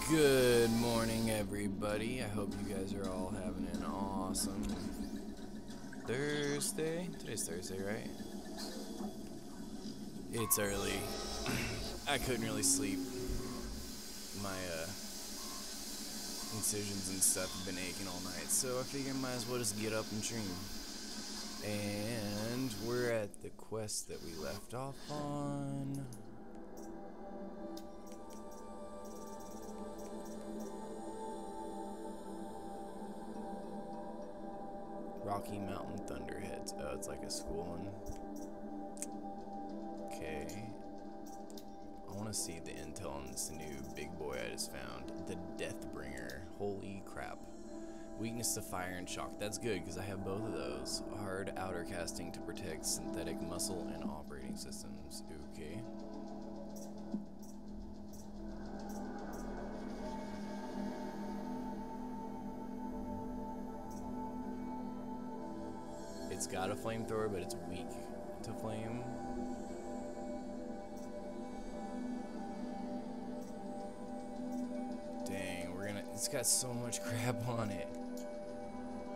Good morning, everybody. I hope you guys are all having an awesome Thursday. Today's Thursday, right? It's early. I couldn't really sleep. My incisions and stuff have been aching all night, so I figured I might as well just get up and stream. And we're at the quest that we left off on. Rocky Mountain Thunderheads. Oh, it's like a school one. Okay. I want to see the intel on this new big boy I just found. The Deathbringer. Holy crap. Weakness to fire and shock. That's good because I have both of those. Hard outer casting to protect synthetic muscle and operating systems. Okay. It's got a flamethrower, but it's weak to flame. Dang, it's got so much crap on it.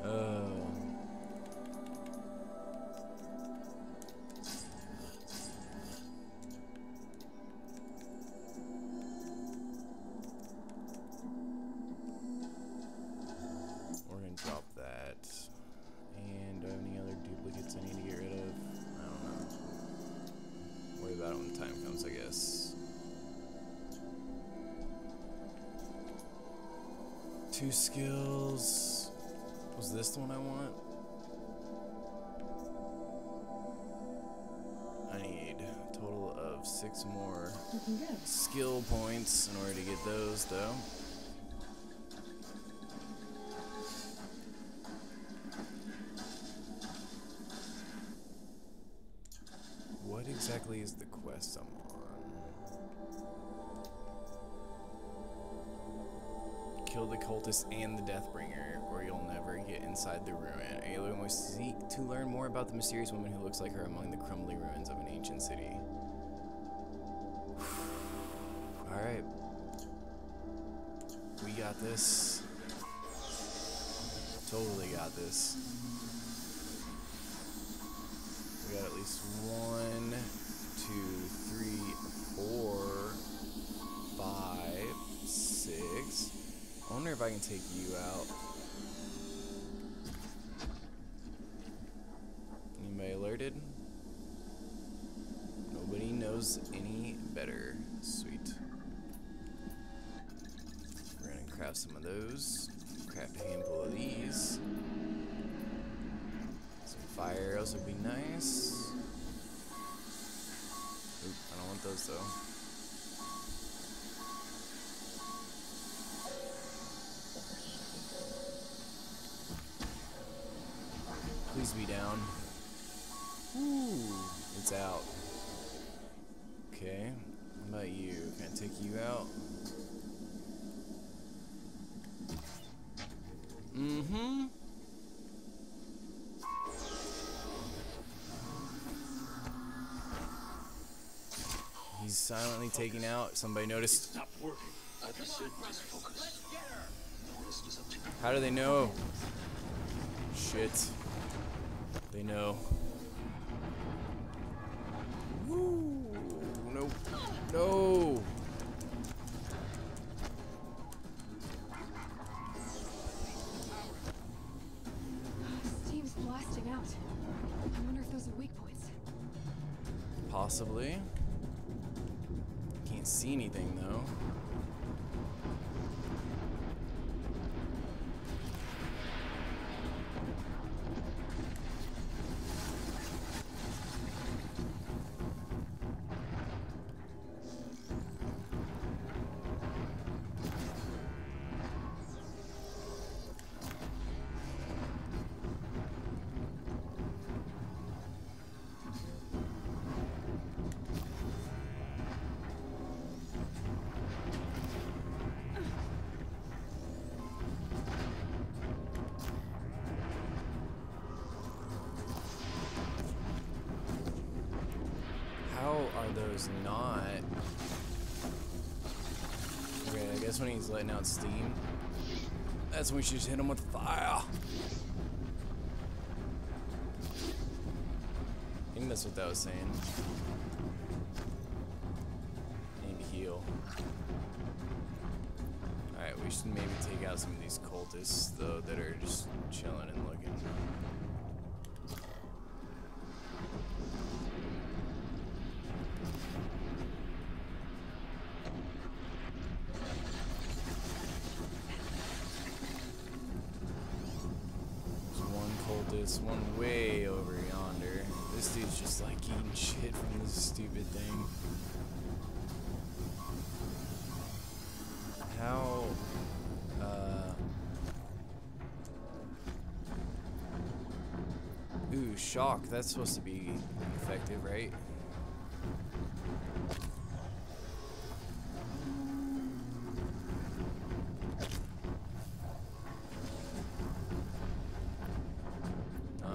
Oh. We're gonna drop that. And do I have any other duplicates I need to get rid of? I don't know. Worry about it when the time comes, I guess. 2 skills. Was this the one I want? I need a total of 6 more skill points in order to get those, though. What exactly is the quest I'm on? Kill the cultist and the Deathbringer, or you'll never get inside the ruin. Alien will seek to learn more about the mysterious woman who looks like her among the crumbling ruins of an ancient city. Alright. We got this. Totally got this. We got at least 1, 2, 3, 4, 5, 6. I wonder if I can take you out. Anybody alerted? Nobody knows any better. Sweet. We're gonna craft some of those. Craft a handful of these. Some fire arrows would be nice. Oop, I don't want those though. Please be down. Ooh, it's out. Okay, what about you? Can I take you out? Mm-hmm. He's silently taking out. Somebody noticed. Stop working. I said just focus. How do they know? Shit. They know. Woo! No. No! Steam's blasting out. I wonder if those are weak points. Possibly. Can't see anything though. How are those not? Okay, Okay, I guess when he's letting out steam, that's when we should just hit him with fire. I think that's what that was saying. I need to heal. Alright, we should maybe take out some of these cultists, though, that are just chilling and looking. One way over yonder. This dude's just like eating shit from this stupid thing. How ooh, shock, that's supposed to be effective, right?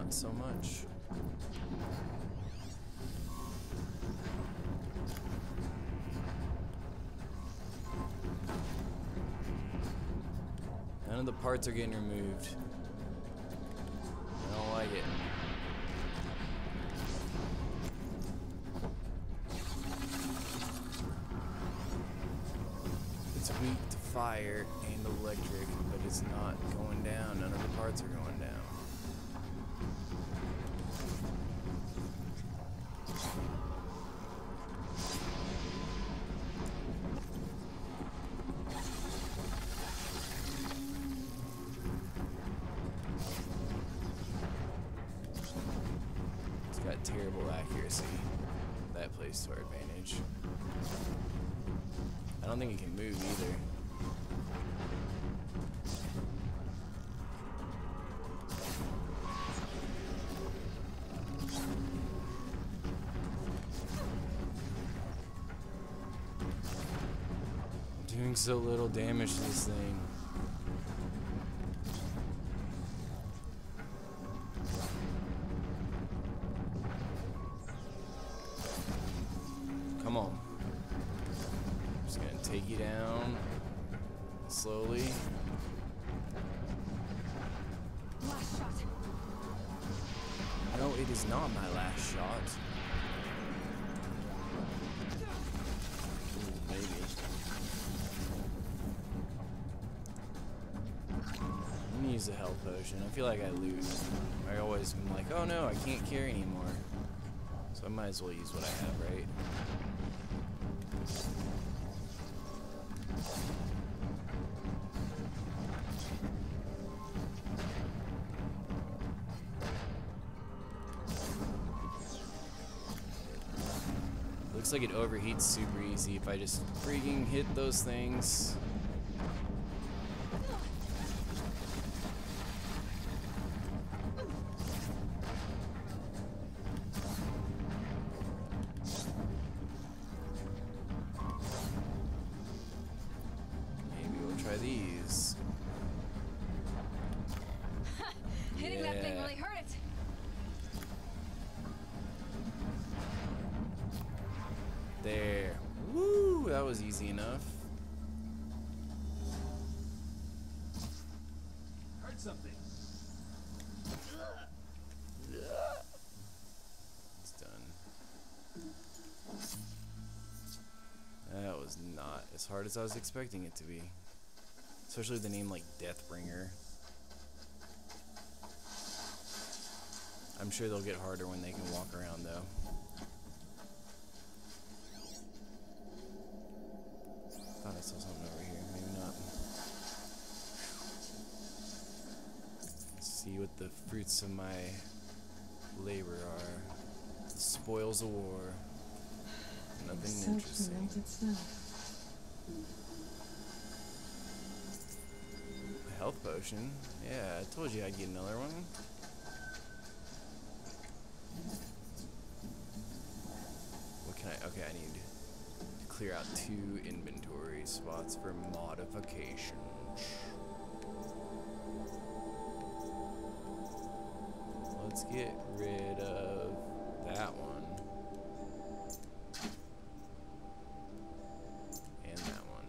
So much. None of the parts are getting removed. I don't like it. It's weak to fire and electric, but it's not going down. None of the parts are going down. Got terrible accuracy. That plays to our advantage. I don't think it can move either. I'm doing so little damage to this thing. Come on. I'm just gonna take you down slowly. Last shot. No, it is not my last shot. Ooh, maybe. I'm gonna use a health potion. I feel like I lose. I always am like, oh no, I can't carry anymore. So I might as well use what I have, right? Looks like it overheats super easy if I just freaking hit those things. Maybe we'll try these. Hitting that thing really hurt it. There. Woo! That was easy enough. Heard something. It's done. That was not as hard as I was expecting it to be. Especially with the name like Deathbringer. I'm sure they'll get harder when they can walk around though. I thought I saw something over here. Maybe not. Let's see what the fruits of my labor are. The spoils of war. Nothing interesting. A health potion? Yeah, I told you I'd get another one. What can I... Okay, I need to clear out 2 inventory spots for modifications. Let's get rid of that one. And that one.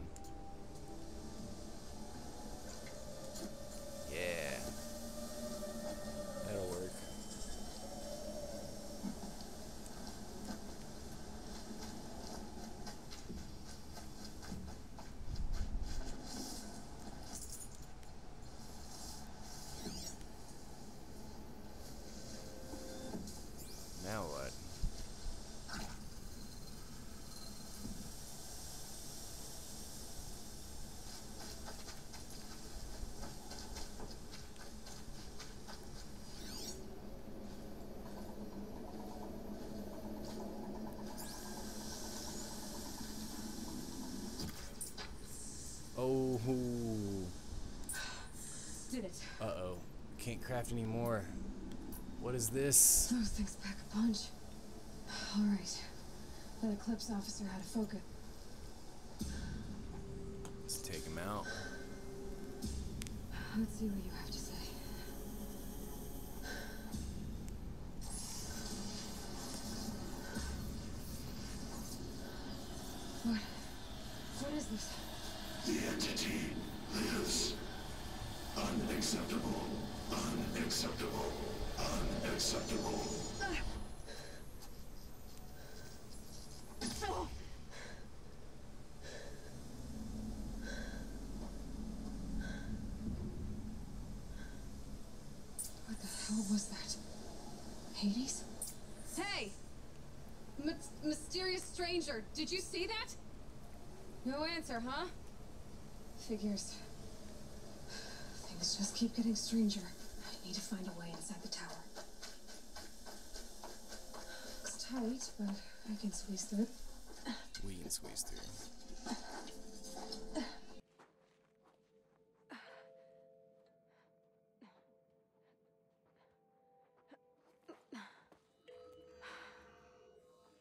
can't craft anymore. What is this? Those things pack a punch. Alright. That Eclipse officer had a focus. Let's take him out. Let's see what you have to say. What is this? The entity lives. Unacceptable. Unacceptable. Unacceptable. What the hell was that? Hades? Hey! Mysterious stranger, did you see that? No answer, huh? Figures. Things just keep getting stranger. I need to find a way inside the tower. Looks tight, but I can squeeze through. We can squeeze through.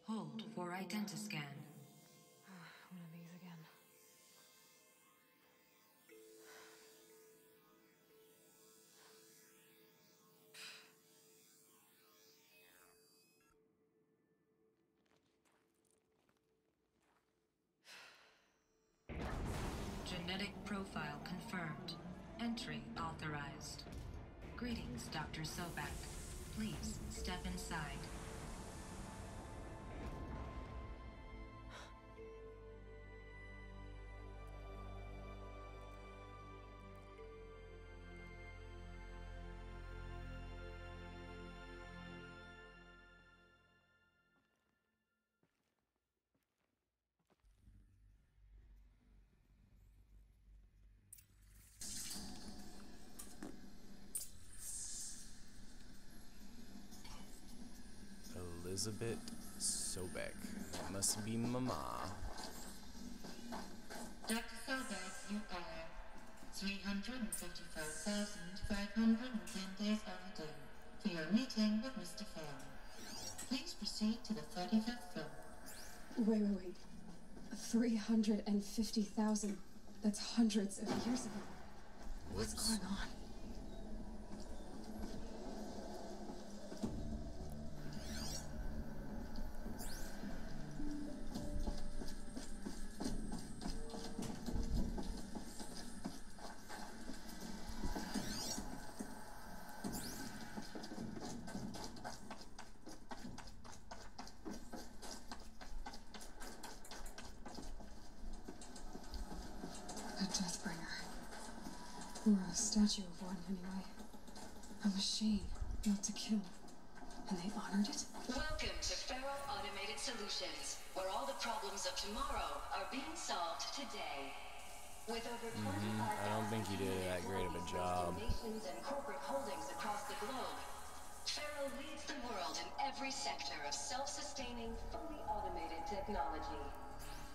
Hold for identiscan. One of these again. Genetic profile confirmed. Entry authorized. Greetings, Dr. Sobek. Please step inside. Elizabeth Sobek. That must be Mama. Dr. Sobek, you are 355,510 days overdue for your meeting with Mr. Farrell. Please proceed to the 35th floor. Wait. 350,000. That's hundreds of years ago. What's going on? A Deathbringer. Or a statue of one, anyway. A machine built to kill. And they honored it? Welcome to Feral Automated Solutions, where all the problems of tomorrow are being solved today. With over 25,000 I don't think you did that great of a job. nations and corporate holdings across the globe, Feral leads the world in every sector of self-sustaining, fully automated technology.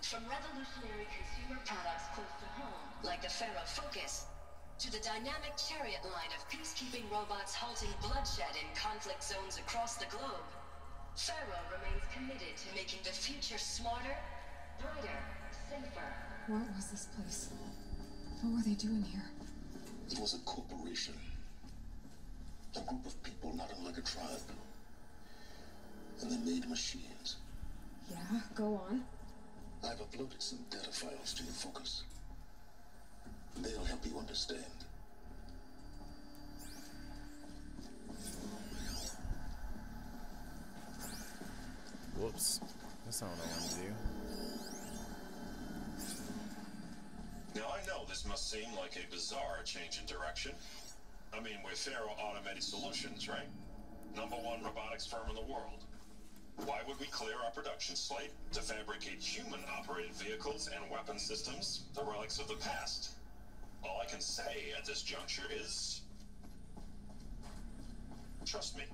From revolutionary consumer products close to home, like the Feral Focus, to the dynamic chariot line of peacekeeping robots halting bloodshed in conflict zones across the globe, Feral remains committed to making the future smarter, brighter, safer. What was this place? What were they doing here? It was a corporation. A group of people not unlike a tribe. And they made machines. Yeah, go on. I've uploaded some data files to your focus. They'll help you understand. Whoops. That's not what I wanted to do. Now, I know this must seem like a bizarre change in direction. I mean, we're Feral Automated Solutions, right? #1 robotics firm in the world. Why would we clear our production slate to fabricate human-operated vehicles and weapon systems, the relics of the past? All I can say at this juncture is... trust me.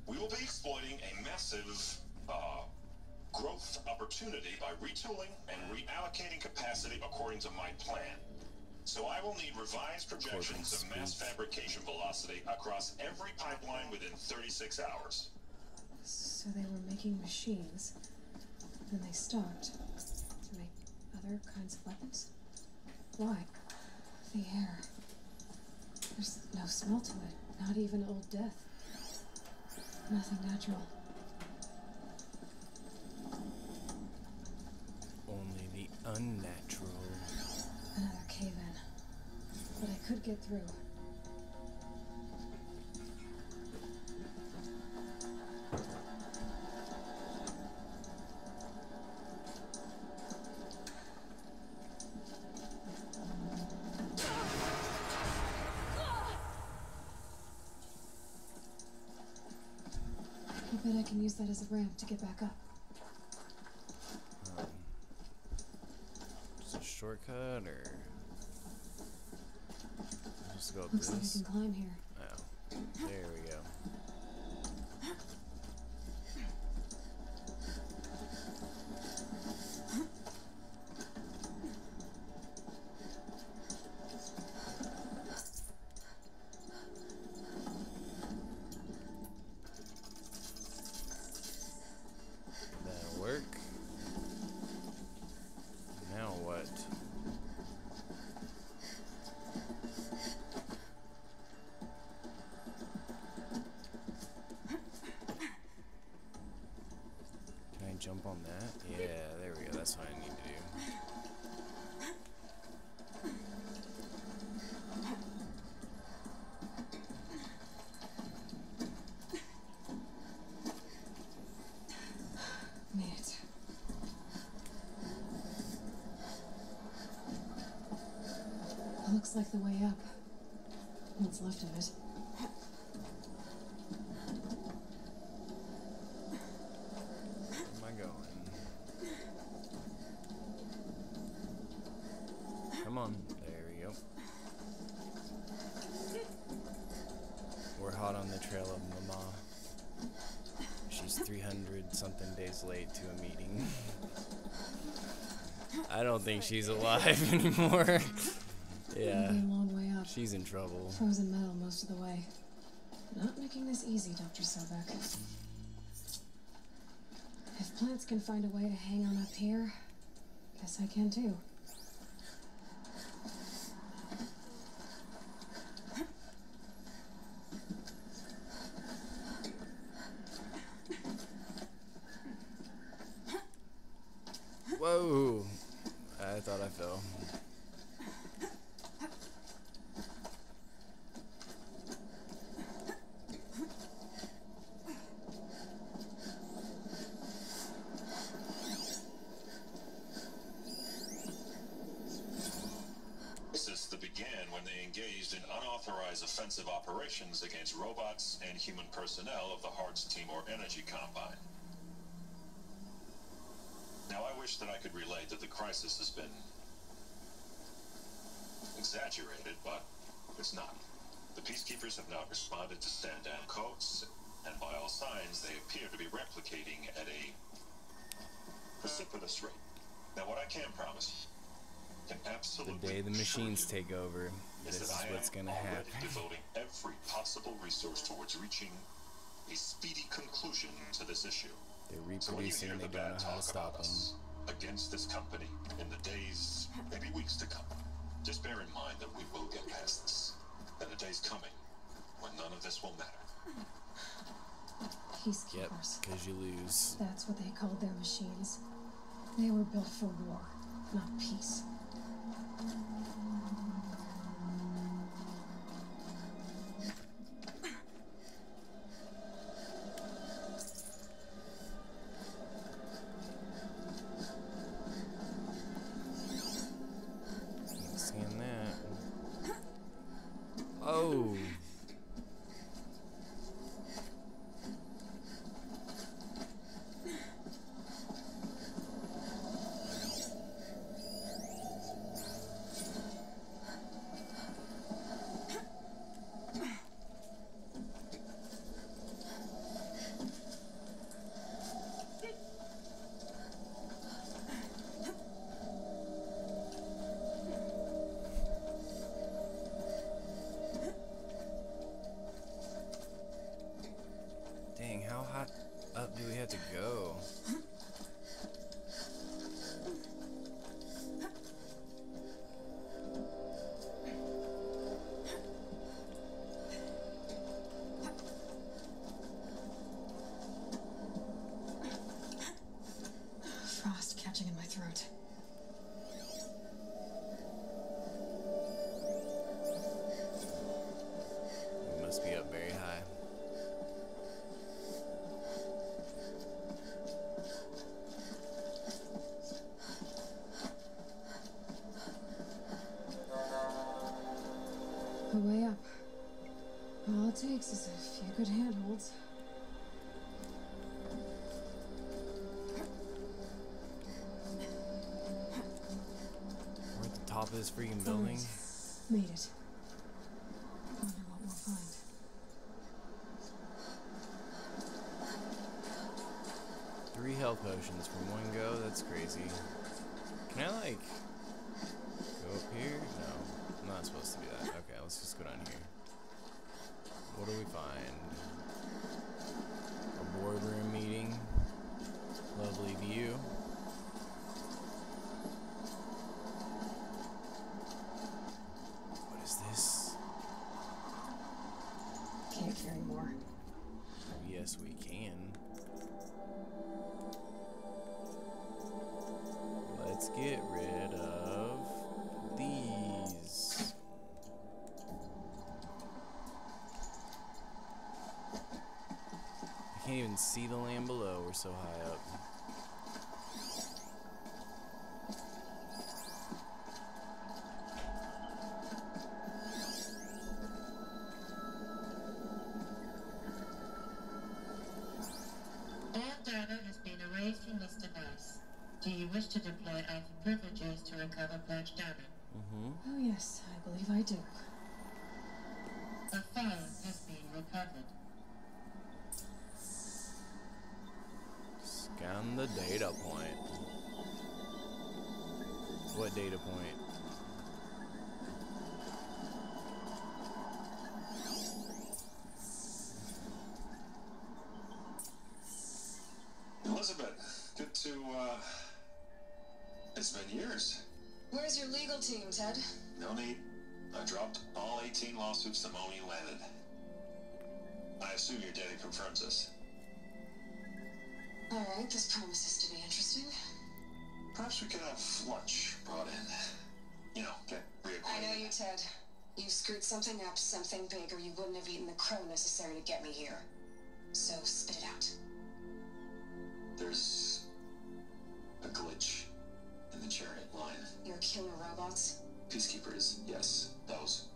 We will be exploiting a massive, growth opportunity by retooling and reallocating capacity according to my plan. So I will need revised projections of mass fabrication velocity across every pipeline within 36 hours. So they were making machines, then they stopped to make other kinds of weapons? Why? The air. There's no smell to it, not even old death. Nothing natural. Only the unnatural. Another cave-in. But I could get through. I bet I can use that as a ramp to get back up. Just a shortcut, or just go up Looks like I this? can climb here. Oh, there we go. That'll work. Now what? Can I jump on that? Yeah, there we go. That's what I need to do. Made it. Looks like the way up. What's left of it. Where am I going? Come on. There we go. We're hot on the trail of Mama. She's 300 something days late to a meeting. I don't think she's alive anymore. Yeah, It'll be a long way up. she's in trouble. Frozen metal most of the way. Not making this easy, Dr. Sobek. If plants can find a way to hang on up here, guess I can too. Whoa! I thought I fell. This began when they engaged in unauthorized offensive operations against robots and human personnel of the Hearts Timor Energy Combine. Now, I wish that I could relate that the crisis has been exaggerated, but it's not. The peacekeepers have not responded to stand-down codes, and by all signs, they appear to be replicating at a precipitous rate. Now, what I can promise, can The absolutely day the assure machines you, take over, is this that is I what's am gonna already happen. devoting every possible resource towards reaching a speedy conclusion to this issue. They're So when you reproducing hear and they the don't know bad how to talk stop about them. us against this company in the days, maybe weeks to come, just bear in mind that we will get past this. That a day's coming when none of this will matter. Yep, Peacekeepers. because you lose. That's what they called their machines. They were built for war, not peace. Can't stand that. Oh! have to go? Frost catching in my throat. We must be up very high. A way up. All it takes is a few good handholds. We're at the top of this freaking building. Made it. Wonder what we'll find. Three health potions from one go. That's crazy. Can I like go up here? No, I'm not supposed to do that. Okay, let's just go down here. What do we find? A boardroom meeting. Lovely view. What is this? Can't carry more. Yes, we can. Let's get rid of these. I can't even see the land below. We're so high up. All data has been erased from this device. Do you wish to deploy alpha privileges to recover purged data? Oh yes, I believe I do. A file has been recovered. Scan the data point. What data point? Elizabeth, good to, it's been years. Where's your legal team, Ted? No need. I dropped all 18 lawsuits the moment you landed. I assume your data confirms this. Alright, this promises to be interesting. Perhaps we could have lunch brought in. You know, get reacquainted. I know you, Ted. You screwed something up, something big, or you wouldn't have eaten the crow necessary to get me here. So spit it out. There's a glitch in the chariot line. Your killer robots? Peacekeepers, yes, those.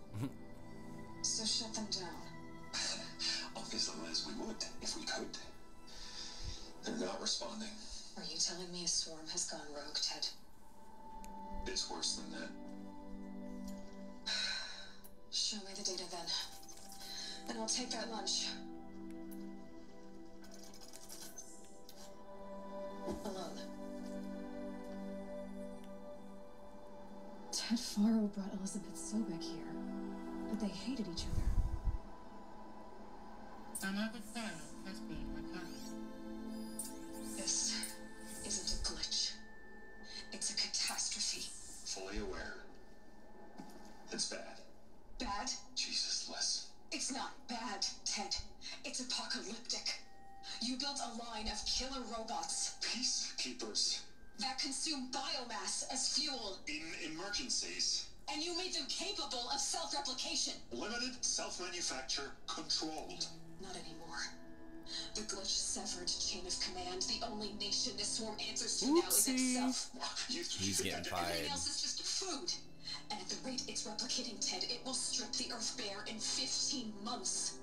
So shut them down. Obviously, Liz, we would, if we could. They're not responding. Are you telling me a swarm has gone rogue, Ted? It's worse than that. Show me the data then. And I'll take that lunch. Alone. Ted Faro brought Elizabeth Sobek here, but they hated each other. Another file has been recovered. This isn't a glitch. It's a catastrophe. Fully aware. It's bad. Bad? Jesus, Liz. It's not bad, Ted. It's apocalyptic. You built a line of killer robots Peacekeepers. that consume biomass as fuel, In emergencies. and you made them capable of self-replication. Limited, self-manufacture, controlled. Not anymore. The glitch severed chain of command. The only nation this swarm answers to now is Oopsie. itself. He's getting Everything fired. else is just food. And at the rate it's replicating, Ted, it will strip the Earth bare in 15 months.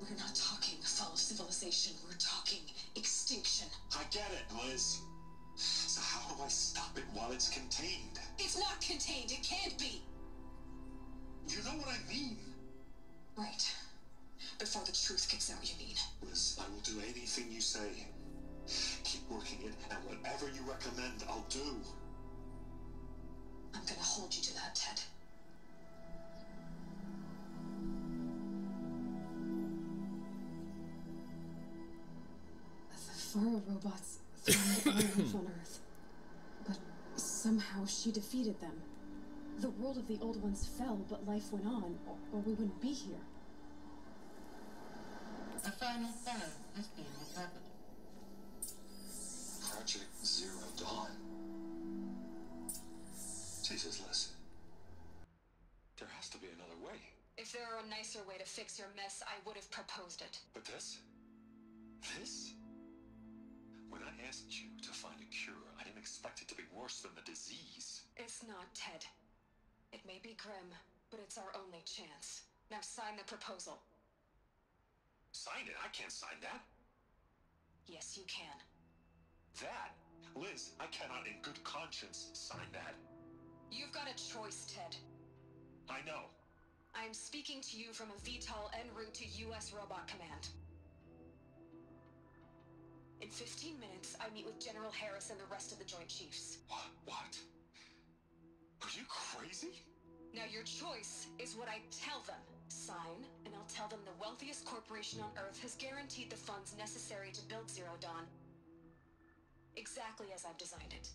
We're not talking fall of civilization. We're talking extinction. I get it, Liz. So how do I stop it while it's contained? It's not contained. It can't be. You know what I mean? Right. Before the truth gets out, you mean? Liz, I will do anything you say. Keep working it, and whatever you recommend, I'll do. I'm gonna hold you to that, Ted. The Pharaoh robots thrived on life on Earth, but somehow she defeated them. The world of the old ones fell, but life went on, or we wouldn't be here. A final file has been recovered. Project Zero Dawn. Jesus, Liz. There has to be another way. If there were a nicer way to fix your mess, I would have proposed it. But this? When I asked you to find a cure, I didn't expect it to be worse than the disease. It's not, Ted. It may be grim, but it's our only chance. Now sign the proposal. Sign it? I can't sign that. Yes, you can. That? Liz, I cannot in good conscience sign that. You've got a choice, Ted. I know. I am speaking to you from a VTOL en route to U.S. Robot Command. In 15 minutes, I meet with General Harris and the rest of the Joint Chiefs. What? Are you crazy? Now your choice is what I tell them. Sign, and I'll tell them the wealthiest corporation on Earth has guaranteed the funds necessary to build Zero Dawn. Exactly as I've designed it.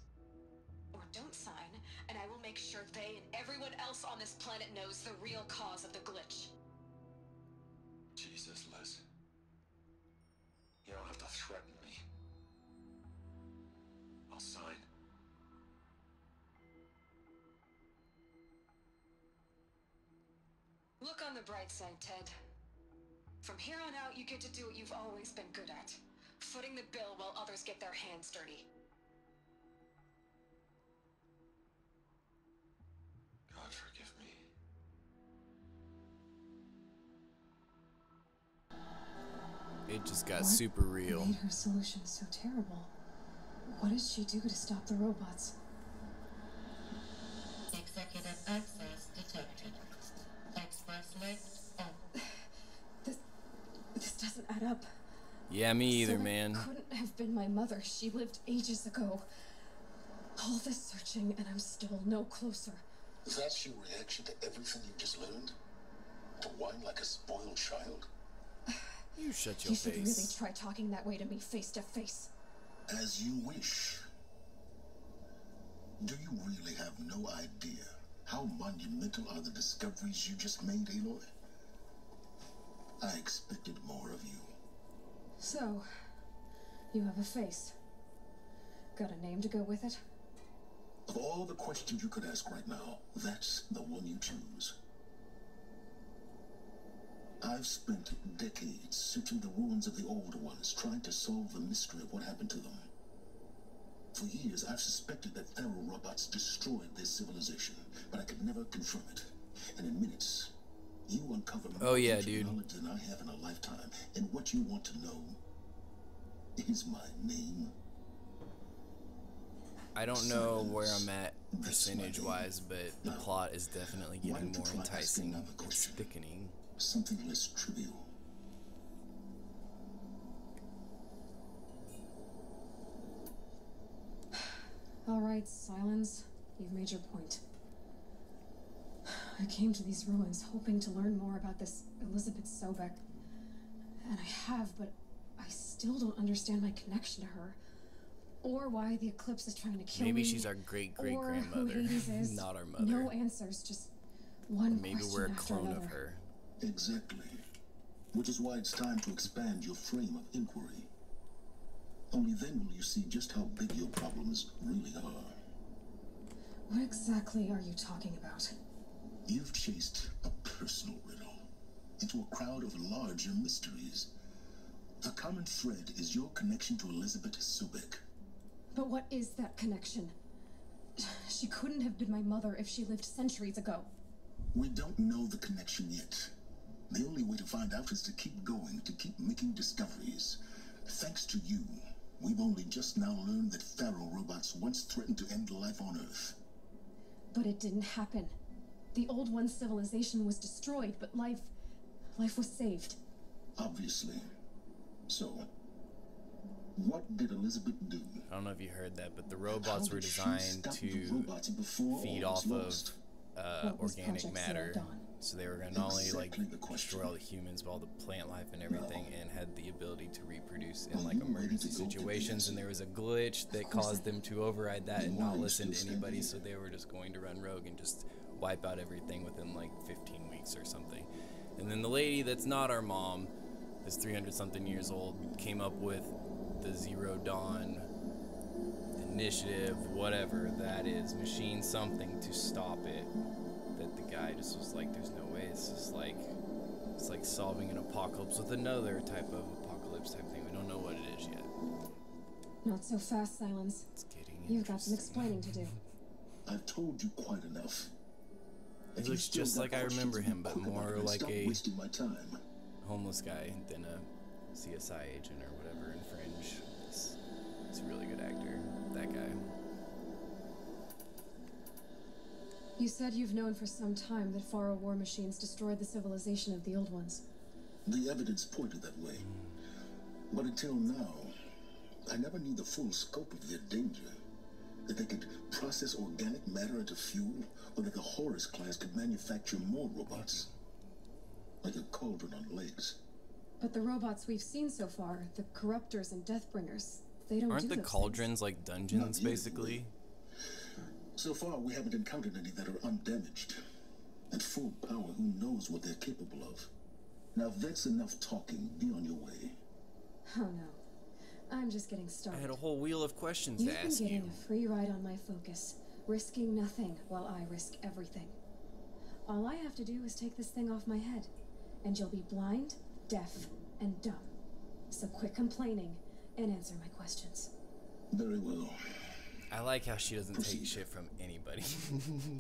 Or don't sign, and I will make sure they and everyone else on this planet knows the real cause of the glitch. Jesus, Liz. You don't have to threaten me. I'll sign. Look on the bright side, Ted. From here on out, you get to do what you've always been good at. Footing the bill while others get their hands dirty. God forgive me. It just got What super real. made her solution so terrible? What did she do to stop the robots? Executive access detected. Express left on. This doesn't add up. Yeah, me either, So it man. couldn't have been my mother. She lived ages ago. All this searching, and I'm still no closer. That's your reaction to everything you just learned? To whine like a spoiled child? You shut your You should really face. try talking that way to me face to face. As you wish. Do you really have no idea how monumental are the discoveries you just made, Aloy? I expected more of you. So, you have a face. Got a name to go with it? Of all the questions you could ask right now, that's the one you choose. I've spent decades searching the ruins of the old ones, trying to solve the mystery of what happened to them. For years, I've suspected that Pharaoh robots destroyed this civilization, but I could never confirm it. And in minutes, you uncover more ancient knowledge than I have in a lifetime. And what you want to know is my name. I don't know where I'm at percentage-wise, but the plot is definitely getting more enticing and thickening. Something less trivial. All right, Silence. You've made your point. I came to these ruins hoping to learn more about this Elizabeth Sobek. And I have, but I still don't understand my connection to her. Or why the Eclipse is trying to kill me. Maybe she's our great-great-grandmother, or who Hades is. not our mother. No answers, just one Maybe question we're a after clone another. of her. Exactly. Which is why it's time to expand your frame of inquiry. Only then will you see just how big your problems really are. What exactly are you talking about? You've chased a personal riddle into a crowd of larger mysteries. A common thread is your connection to Elizabeth Sobek. But what is that connection? She couldn't have been my mother if she lived centuries ago. We don't know the connection yet. The only way to find out is to keep going, to keep making discoveries. Thanks to you, we've only just now learned that Pharaoh robots once threatened to end life on Earth. But it didn't happen. The old one civilization was destroyed, but life was saved. Obviously. So, what did Elizabeth do? I don't know if you heard that, but the robots were designed to feed off of organic matter. So they were gonna not only like Exactly the question. destroy all the humans, but all the plant life and everything, and had the ability to reproduce in Well, like you ready emergency to go to situations. the And there was a glitch that course caused I- them to override that Then and why not are you listen to still anybody. standing So they were just going to run rogue and just wipe out everything within like 15 weeks or something. And then the lady that's not our mom, that's 300 something years old, came up with the Zero Dawn initiative, whatever that is, machine something to stop it. That the guy just was like, there's no way. It's just like, it's like solving an apocalypse with another type of apocalypse type thing. We don't know what it is yet. Not so fast, Silence. It's getting You've got some interesting. explaining to do. I've told you quite enough. He If you looks still just got like I questions, remember be him, but quick about more it and like stop a wasting my time. homeless guy than a CSI agent or whatever in Fringe. He's a really good actor, that guy. You said you've known for some time that Faro war machines destroyed the civilization of the old ones. The evidence pointed that way. But until now, I never knew the full scope of their danger. That they could process organic matter into fuel, or that the Horus class could manufacture more robots. Like a cauldron on legs. But the robots we've seen so far, the corruptors and deathbringers, they don't Aren't do the those cauldrons like dungeons, Not yet, basically? So far, we haven't encountered any that are undamaged. At full power, who knows what they're capable of? Now, if that's enough talking, be on your way. things. Oh no. I'm just getting I started. had a whole wheel of questions You've to been ask getting you. a free ride on my focus, risking nothing while I risk everything. All I have to do is take this thing off my head, and you'll be blind, deaf, and dumb. So quit complaining and answer my questions. Very well. I like how she doesn't take Proceed. shit from anybody.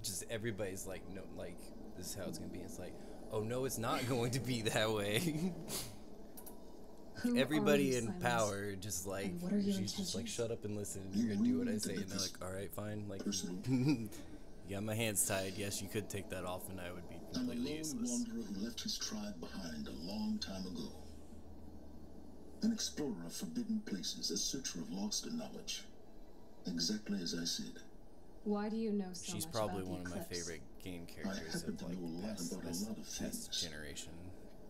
Just everybody's like, no, like, this is how it's gonna be. It's like, oh no, it's not going to be that way. Who Everybody are you, in Silence? power just like, And what are your she's just like, intentions? shut up and listen. You're gonna do what I say. And they're like, all right, fine. Like, Personal. you got my hands tied. Yes, you could take that off, and I would be I'm a completely lone useless. wanderer who left his tribe behind a long time ago. An explorer of forbidden places, a searcher of lost knowledge. Exactly as I said. Why do you know so She's much probably about one the of my Eclipse? favorite game characters happen of to like know a lot past, about a past, lot of past things. generation.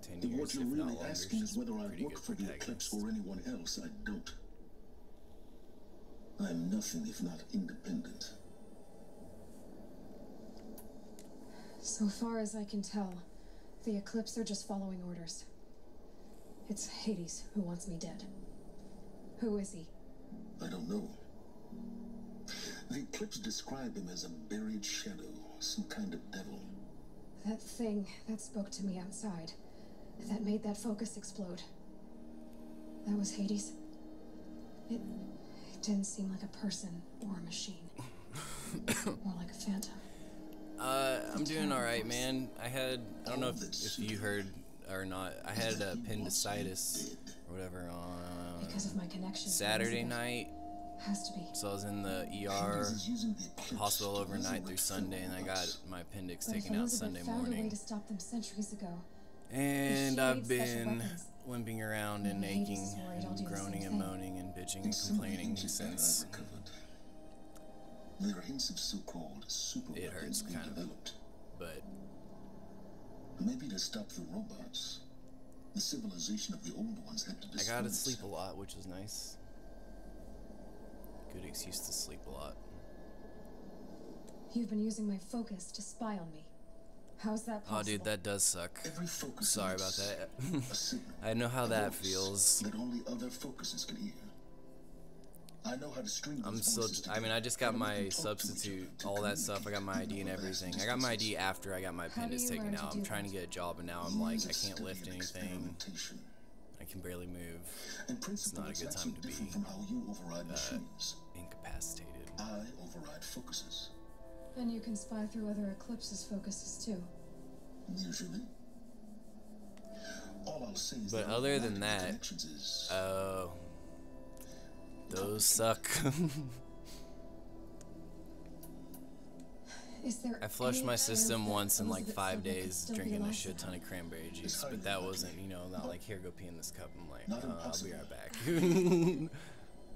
10 But years, what you're if not really longer. asking She's is whether I pretty work good for the Eclipse protagonist. or anyone else, I don't. I'm nothing if not independent. So far as I can tell, the Eclipse are just following orders. It's Hades who wants me dead. Who is he? I don't know. The Eclipse describe him as a buried shadow, some kind of devil. That thing that spoke to me outside, that made that focus explode. That was Hades. It didn't seem like a person or a machine. More like a phantom. I'm doing alright, man. I don't know if you heard or not, I had appendicitis or whatever on Because of my connection. to Saturday Elizabeth. night. Has to be. So I was in the ER Hades is using the Eclipse hospital to overnight through resurrect Sunday, and I got robots. my appendix But if taken out Elizabeth Sunday found a way morning. to stop them centuries ago, And she I've made special been weapons. limping around and Maybe aching, Hades is worried I'll do and the groaning same and thing. moaning and bitching In and some of the complaining ancient data since I've recovered, there are hints of so-called super it weapons hurts being kind of, developed. but Maybe to stop the robots, the civilization of the old ones had to I destroy got to itself. sleep a lot, which is nice. Good excuse to sleep a lot. you've been using my focus to spy on me. How's that possible? Oh, dude, that does suck. Every focus Sorry about emits that. a signal, I know how a that voice feels. that only other focuses can hear. I know how to string I'm those still. voices I mean, I just got together, my and we can talk to each substitute, other to all that stuff. I got communicate my ID and over vast everything. I got my ID distances. after I got my How do appendix you taken learn to out. do I'm trying to that? get a job, and now I'm like, Years I of can't study lift and anything. experimentation. I can barely move. In principle, not a it's good not time so to different be, from how you override machines. Incapacitated. I override focuses. And you can spy through other Eclipse's focuses too. Usually. All I'll say is But that other than overriding that, connections is Oh, those suck. Is there I flushed any my chance system that once in like Elizabeth 5 Silver could days, still be drinking a alive shit ton somehow? of cranberry juice, highly but that wasn't, unlikely. not like, here, go pee in this cup. I'm like, Not I'll impossible. be right back.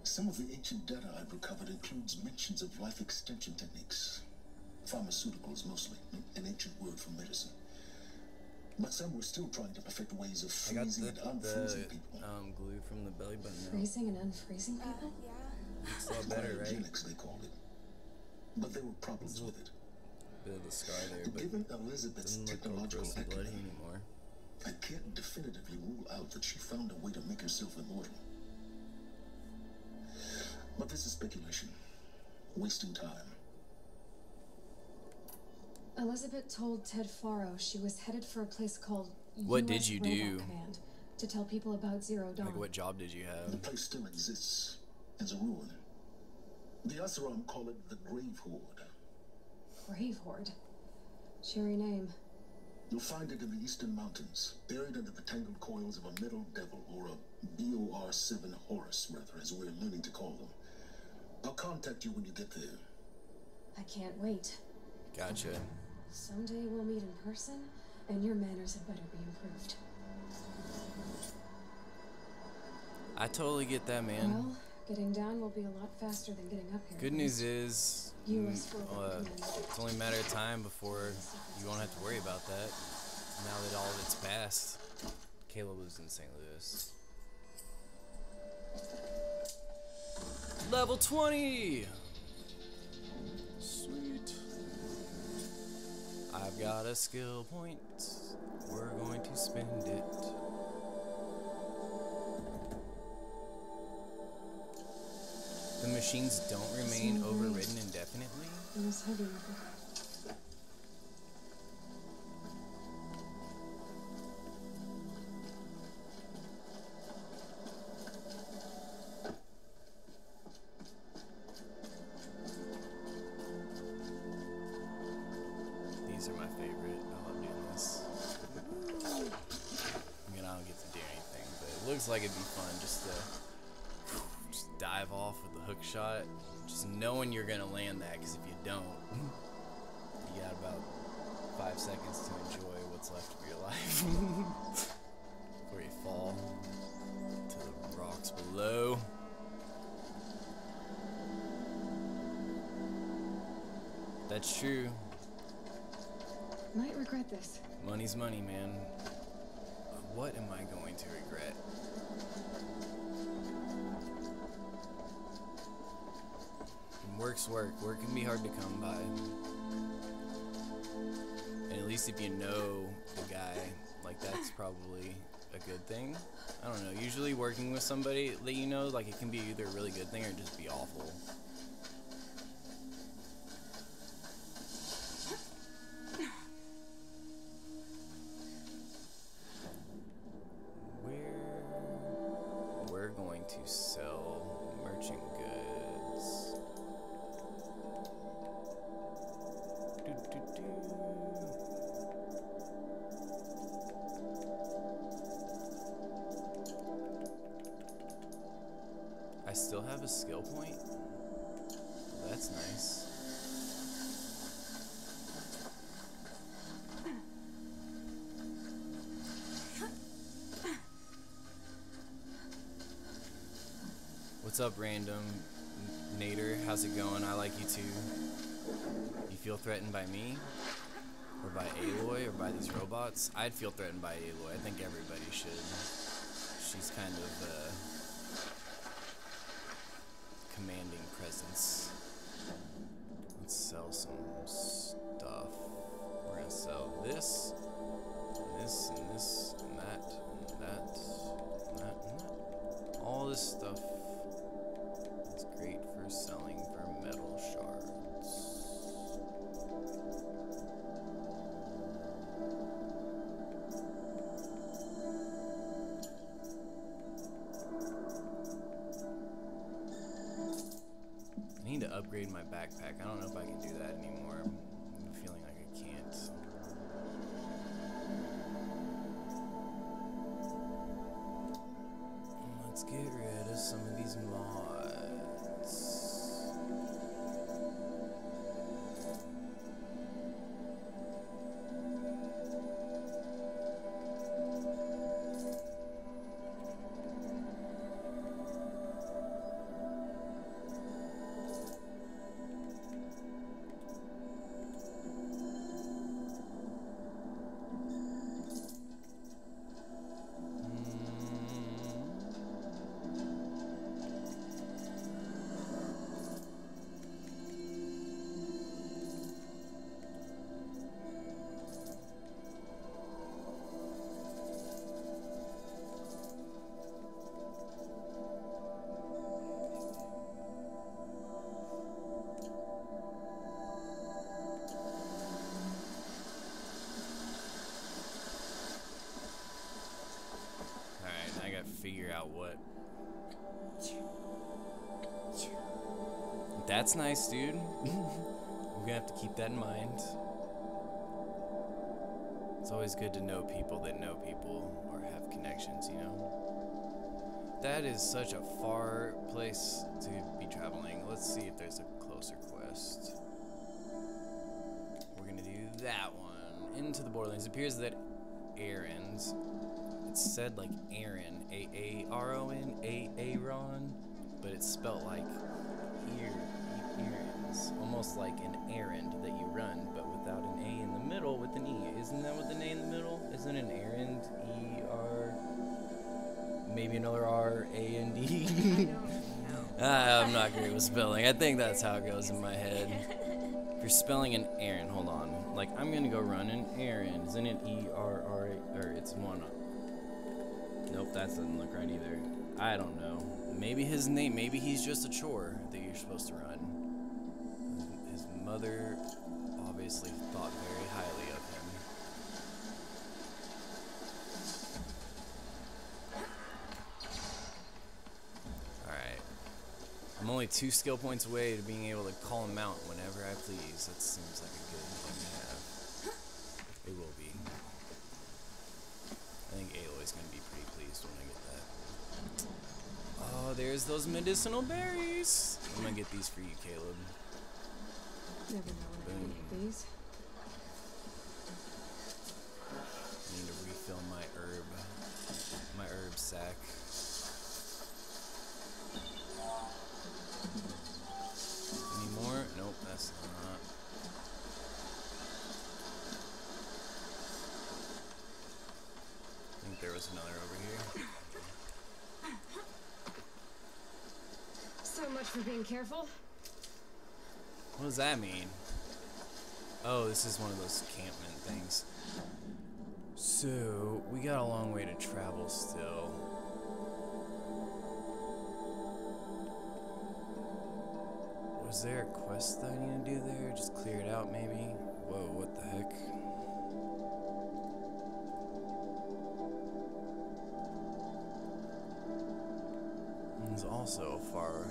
some of the ancient data I've recovered includes mentions of life extension techniques. Pharmaceuticals mostly, an ancient word for medicine. But some were still trying to perfect ways of I got freezing and unfreezing people. glue from the belly button now. Freezing and unfreezing people? It's a lot better, right? Cryogenics, they called it. But there were problems with it. Bit of the scar there, but Given Elizabeth's doesn't look all technological gross and bloody acumen, anymore. I can't definitively rule out that she found a way to make herself immortal. But this is speculation. Wasting time. Elizabeth told Ted Faro she was headed for a place called What did US you Robot do? Command to tell people about Zero Dawn. Like, what job did you The have? place still exists as a ruin. The Asaram call it the Grave Horde. Grave Horde. Cheery name. You'll find it in the eastern mountains, buried under the tangled coils of a metal devil, or a BOR-7 Horus, rather, as we're learning to call them. I'll contact you when you get there. I can't wait. Gotcha. Someday we'll meet in person, and your manners had better be improved. I totally get that, man. Well, getting down will be a lot faster than getting up here. Good news is, US Robot Command. it's only a matter of time before you won't have to worry about that. Now that all of it's passed. Caleb lives in St. Louis. Level 20! Sweet. I've got a skill point. We're going to spend it. The machines don't remain overridden indefinitely? It was heavy with it. These are my favorite. I love doing this. I mean, I don't get to do anything, but it looks like it'd be fun just to dive off with the hook shot. Just knowing you're gonna land that, because if you don't, you got about 5 seconds to enjoy what's left of your life before you fall to the rocks below. That's true. Might regret this. Money's money, man. What am I going to regret? And work's work. Work can be hard to come by. And at least if you know the guy, like, that's probably a good thing. I don't know. Usually working with somebody that you know, like, it can be either a really good thing or just be awful. We're going to sell merchant goods. I still have a skill point? That's nice. What's up, random Nader? How's it going? I like you too. You feel threatened by me? Or by Aloy? Or by these robots? I'd feel threatened by Aloy. I think everybody should. She's kind of a commanding presence. Let's sell some stuff. We're gonna sell this, and this, and this, and that, and that, and that, and that. All this stuff. It's great for selling for metal shards. I need to upgrade my backpack. I don't know if I can do that anymore. I'm feeling like I can't. Let's get rid of some of these mods. That's nice, dude. We're gonna have to keep that in mind. It's always good to know people that know people or have connections, you know? That is such a far place to be traveling. Let's see if there's a closer quest. We're gonna do that one. Into the Borderlands. It appears that Aaron's, it's said like Aaron, A-A-R-O-N, A-A-Ron, but it's spelt like errands, almost like an errand that you run, but without an A in the middle with an E. Isn't that with an A in the middle? Isn't an errand E-R, maybe another R, A and D? I don't know. I'm not great with spelling. I think that's how it goes in my head. If you're spelling an errand, hold on. Like, I'm gonna go run an errand. Isn't it E-R-R-A, or it's one? Nope, that doesn't look right either. I don't know. Maybe his name, maybe he's just a chore that you're supposed to run. His mother obviously thought very highly of him. Alright. I'm only 2 skill points away to being able to call him out whenever I please. That seems like a good thing to have. It will be. I think Aloy's going to be pretty pleased when I get that. Oh, there's those medicinal berries. I'm going to get these for you, Caleb. Never know when I can get these. I need to refill my herb sack. Any more? Nope, that's not. I think there was another over here. So much for being careful. What does that mean? Oh, this is one of those campment things. So, we got a long way to travel still. Was there a quest that I need to do there? Just clear it out, maybe? Whoa, what the heck? There's also a far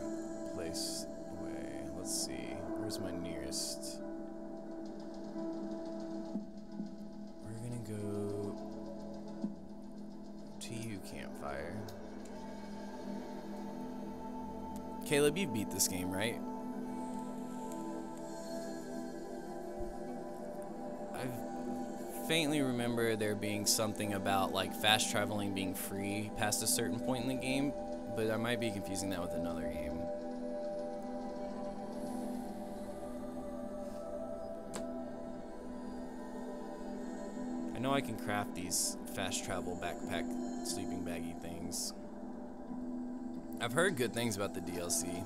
place away. Let's see. Where's my nearest? We're gonna go to you, Campfire. Caleb, you beat this game, right? I faintly remember there being something about like fast traveling being free past a certain point in the game, but I might be confusing that with another game. I know I can craft these fast travel backpack sleeping baggy things. I've heard good things about the DLC.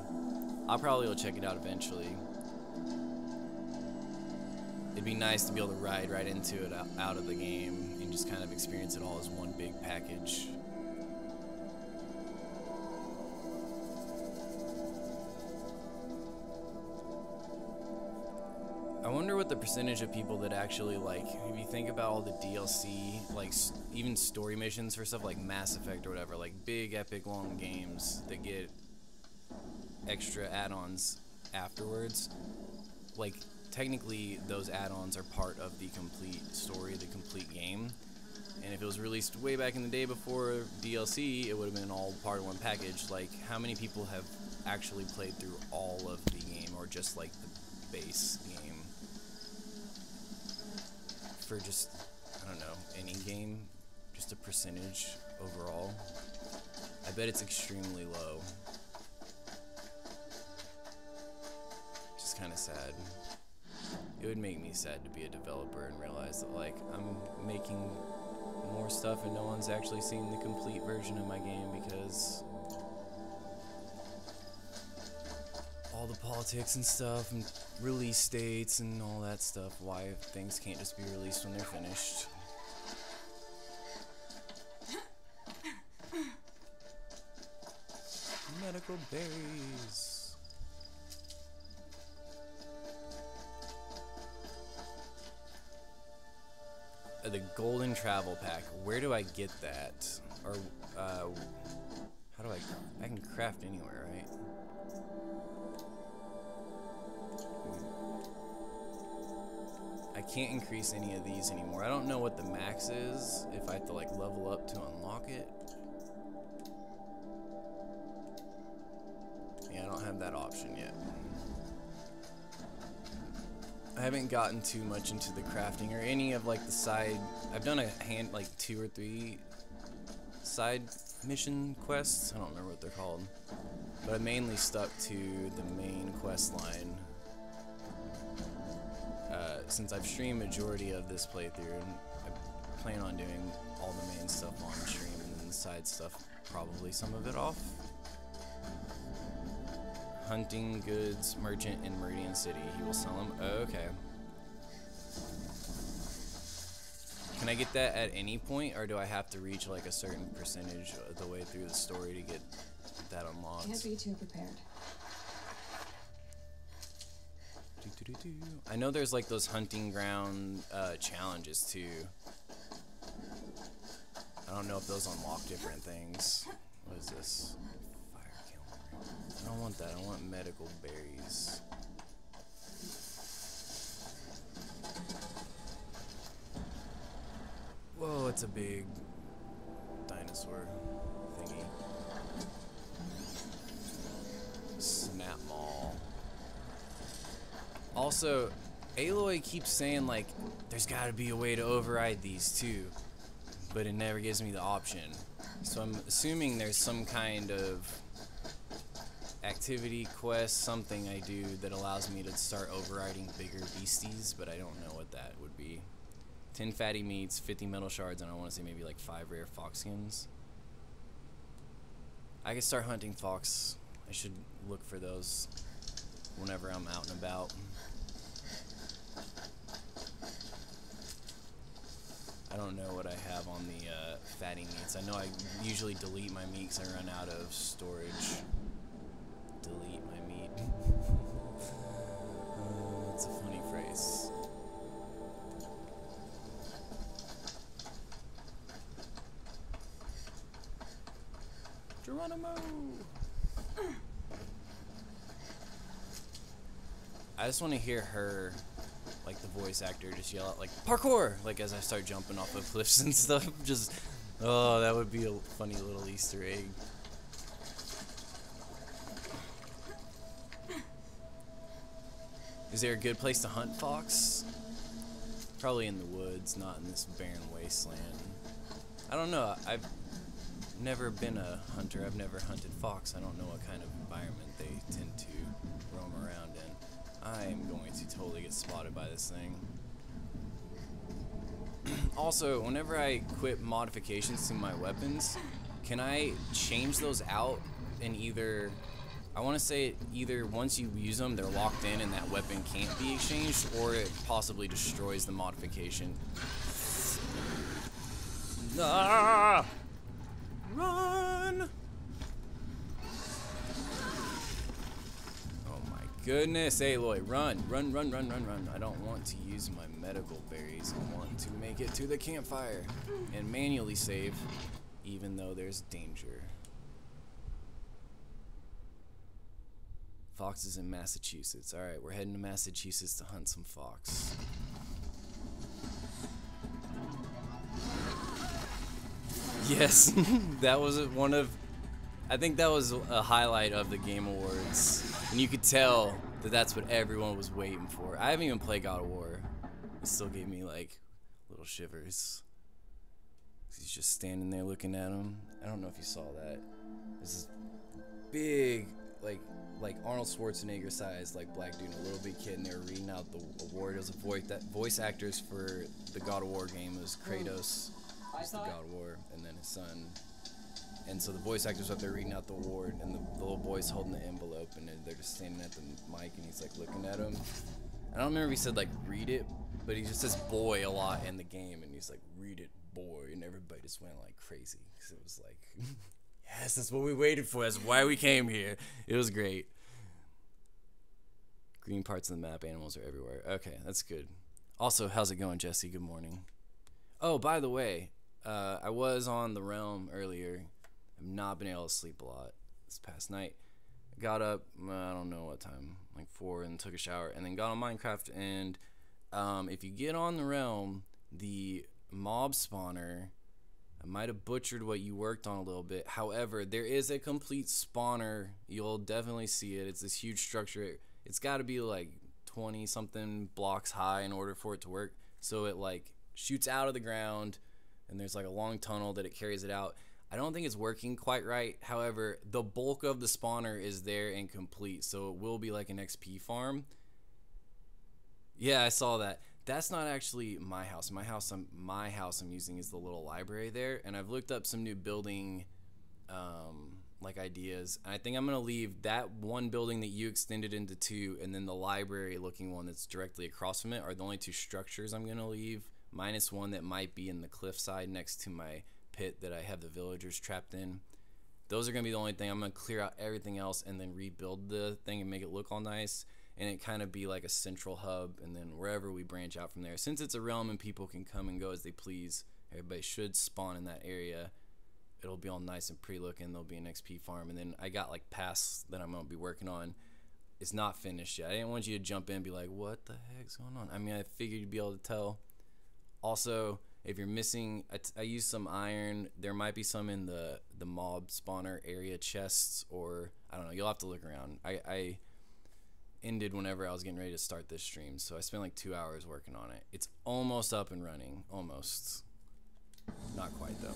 I'll probably will check it out eventually. It'd be nice to be able to ride right into it out of the game and just kind of experience it all as one big package. I wonder what the percentage of people that actually, like, if you think about all the DLC, like, even story missions for stuff like Mass Effect or whatever, like big, epic, long games that get extra add-ons afterwards, like, technically those add-ons are part of the complete story, the complete game. And if it was released way back in the day before DLC, it would have been all part of one package. Like, how many people have actually played through all of the game, or just like the base game? For just, I don't know, any game, just a percentage overall. I bet it's extremely low. Just kind of sad. It would make me sad to be a developer and realize that, like, I'm making more stuff and no one's actually seen the complete version of my game because all the politics and stuff and release dates and all that stuff, why things can't just be released when they're finished. Medical berries. The golden travel pack. Where do I get that? Or how do I can craft anywhere, right? can't increase any of these anymore. I don't know what the max is, if I have to like level up to unlock it. Yeah, I don't have that option yet. I haven't gotten too much into the crafting or any of like the side. I've done like 2 or 3 side mission quests. I don't remember what they're called, but I mainly stuck to the main quest line. Since I've streamed majority of this playthrough, and I plan on doing all the main stuff on stream and then the side stuff, probably some of it off. Hunting goods merchant in Meridian City. He will sell them. Oh, okay. Can I get that at any point, or do I have to reach like a certain percentage of the way through the story to get that unlocked? Can't be too prepared. I know there's like those hunting ground challenges too. I don't know if those unlock different things. What is this? Fire kiln. I don't want that. I want medical berries. Whoa, it's a big dinosaur thingy. Snap Mall. Also, Aloy keeps saying like there's gotta be a way to override these too, but it never gives me the option. So I'm assuming there's some kind of activity, quest, something I do that allows me to start overriding bigger beasties, but I don't know what that would be. 10 fatty meats, 50 metal shards, and I want to say maybe like 5 rare fox skins. I can start hunting fox. I should look for those whenever I'm out and about. I don't know what I have on the fatty meats. I know I usually delete my meat because I run out of storage. Delete my meat. It's a funny phrase. Geronimo! I just want to hear her, like the voice actor, just yell out like parkour, like as I start jumping off of cliffs and stuff. Just, oh, that would be a funny little Easter egg. Is there a good place to hunt fox? Probably in the woods, not in this barren wasteland. I don't know. I've never been a hunter. I've never hunted fox. I don't know what kind of environment they tend to roam around in. I am going to totally get spotted by this thing. Also, whenever I equip modifications to my weapons, can I change those out in either... I want to say either once you use them, they're locked in and that weapon can't be exchanged, or it possibly destroys the modification. Ah! Run! Oh my goodness, Aloy, run, run, run, run, run, run. I don't want to use my medical berries. I want to make it to the campfire and manually save, even though there's danger. Fox is in Massachusetts. Alright, we're heading to Massachusetts to hunt some fox. Yes, that was one of... I think that was a highlight of the Game Awards. And you could tell that that's what everyone was waiting for. I haven't even played God of War. It still gave me, like, little shivers. He's just standing there looking at him. I don't know if you saw that. This is big, like Arnold Schwarzenegger size, like black dude, and a little big kid, and they were reading out the award. It was a voice actors for the God of War game. It was Kratos, who's the God of War, and then his son. And so the voice actors up there reading out the award, and the little boy's holding the envelope, and they're just standing at the mic, and he's like looking at him. I don't remember if he said like read it, but he just says boy a lot in the game, and he's like read it, boy, and everybody just went like crazy because it was like. Yes, that's what we waited for. That's why we came here. It was great. Green parts of the map, animals are everywhere. Okay, that's good. Also, how's it going, Jesse? Good morning. Oh, by the way, I was on the Realm earlier. I've not been able to sleep a lot this past night. I got up, I don't know what time, like 4, and took a shower, and then got on Minecraft and if you get on the realm, the mob spawner, I might have butchered what you worked on a little bit. However, there is a complete spawner. You'll definitely see it. It's this huge structure. It's got to be like 20 something blocks high in order for it to work. So it like shoots out of the ground, and there's like a long tunnel that it carries it out. I don't think it's working quite right. However, the bulk of the spawner is there and complete, so it will be like an XP farm. Yeah, I saw that. That's not actually my house. My house I'm using is the little library there, and I've looked up some new building like ideas. I think I'm gonna leave that one building that you extended into 2, and then the library looking one that's directly across from it are the only 2 structures I'm gonna leave, minus one that might be in the cliffside next to my pit that I have the villagers trapped in. Those are gonna be the only thing. I'm gonna clear out everything else and then rebuild the thing and make it look all nice, and it kind of be like a central hub, and then wherever we branch out from there. Since it's a realm and people can come and go as they please, everybody should spawn in that area. It'll be all nice and pretty looking. There'll be an XP farm, and then I got like paths that I'm gonna be working on. It's not finished yet. I didn't want you to jump in and be like, what the heck's going on? I mean, I figured you'd be able to tell. Also, if you're missing, I used some iron. There might be some in the mob spawner area chests, or I don't know. You'll have to look around. I ended whenever I was getting ready to start this stream, so I spent like 2 hours working on it. It's almost up and running. Almost. Not quite though.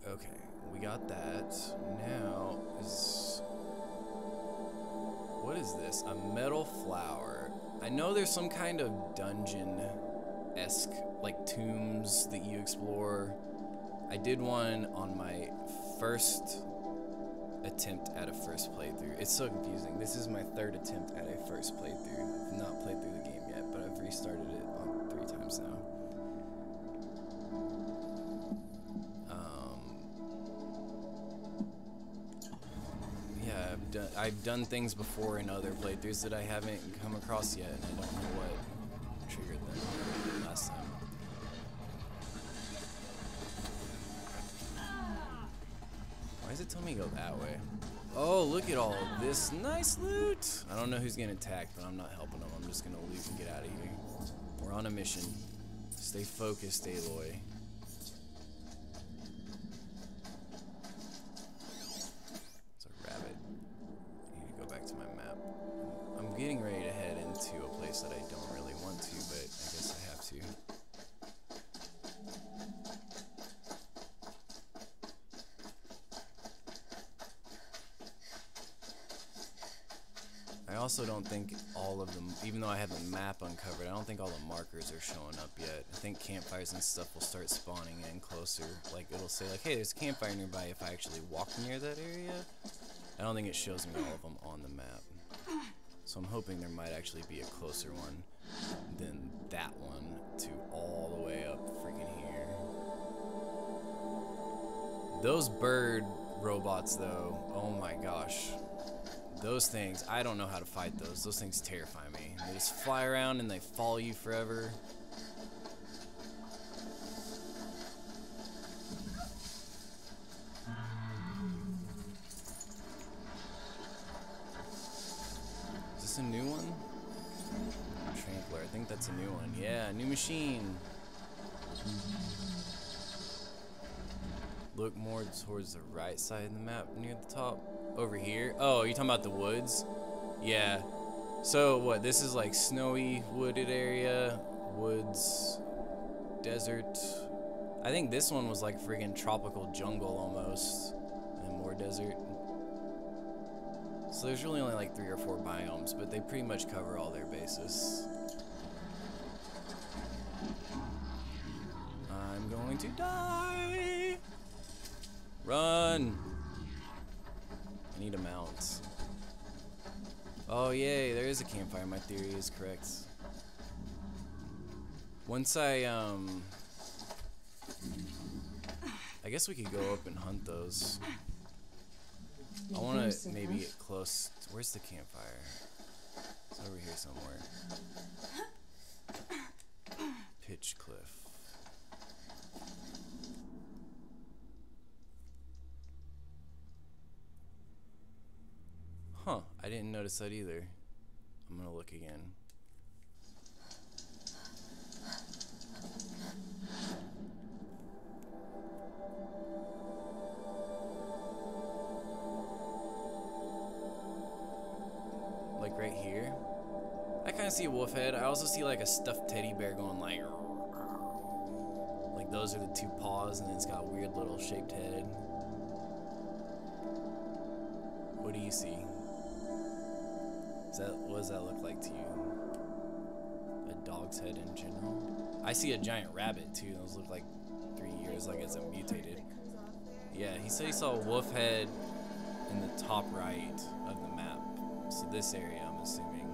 Okay, we got that. Now is... what is this? A metal flower. I know there's some kind of dungeon-esque, like tombs that you explore. I did one on my first attempt at a first playthrough. It's so confusing. This is my 3rd attempt at a first playthrough. I've not played through the game yet, but I've restarted it on 3 times now. I've done things before in other playthroughs that I haven't come across yet, and I don't know what triggered them last time. Why does it tell me to go that way? Oh, look at all of this nice loot! I don't know who's getting attacked, but I'm not helping them. I'm just gonna leave and get out of here. We're on a mission. Stay focused, Aloy. Getting ready to head into a place that I don't really want to, but I guess I have to. I also don't think all of them, even though I have the map uncovered, I don't think all the markers are showing up yet. I think campfires and stuff will start spawning in closer. Like, it'll say like, hey, there's a campfire nearby if I actually walk near that area. I don't think it shows me all of them on the map. So I'm hoping there might actually be a closer one than that one to all the way up freaking here. Those bird robots though, oh my gosh. Those things, I don't know how to fight those. Those things terrify me. They just fly around and they follow you forever. A new one? Trampler, I think that's a new one. Yeah, new machine. Look more towards the right side of the map near the top. Over here. Oh, you talking about the woods? Yeah. So what, this is like snowy wooded area, woods, desert. I think this one was like friggin' tropical jungle almost, and more desert. So there's really only like 3 or 4 biomes, but they pretty much cover all their bases. I'm going to die! Run! I need a mount. Oh yay, there is a campfire, my theory is correct. Once I guess we could go up and hunt those. I want to maybe get close. Where's the campfire? It's over here somewhere. Pitch cliff. Huh, I didn't notice that either. I'm gonna look again. Like right here. I kind of see a wolf head. I also see like a stuffed teddy bear going like those are the two paws, and then it's got a weird little shaped head. What do you see? What does that look like to you? A dog's head in general? I see a giant rabbit too. Those look like 3 years, like it's a mutated. Yeah, he said he saw a wolf head in the top right of the map. So this area, I'm assuming.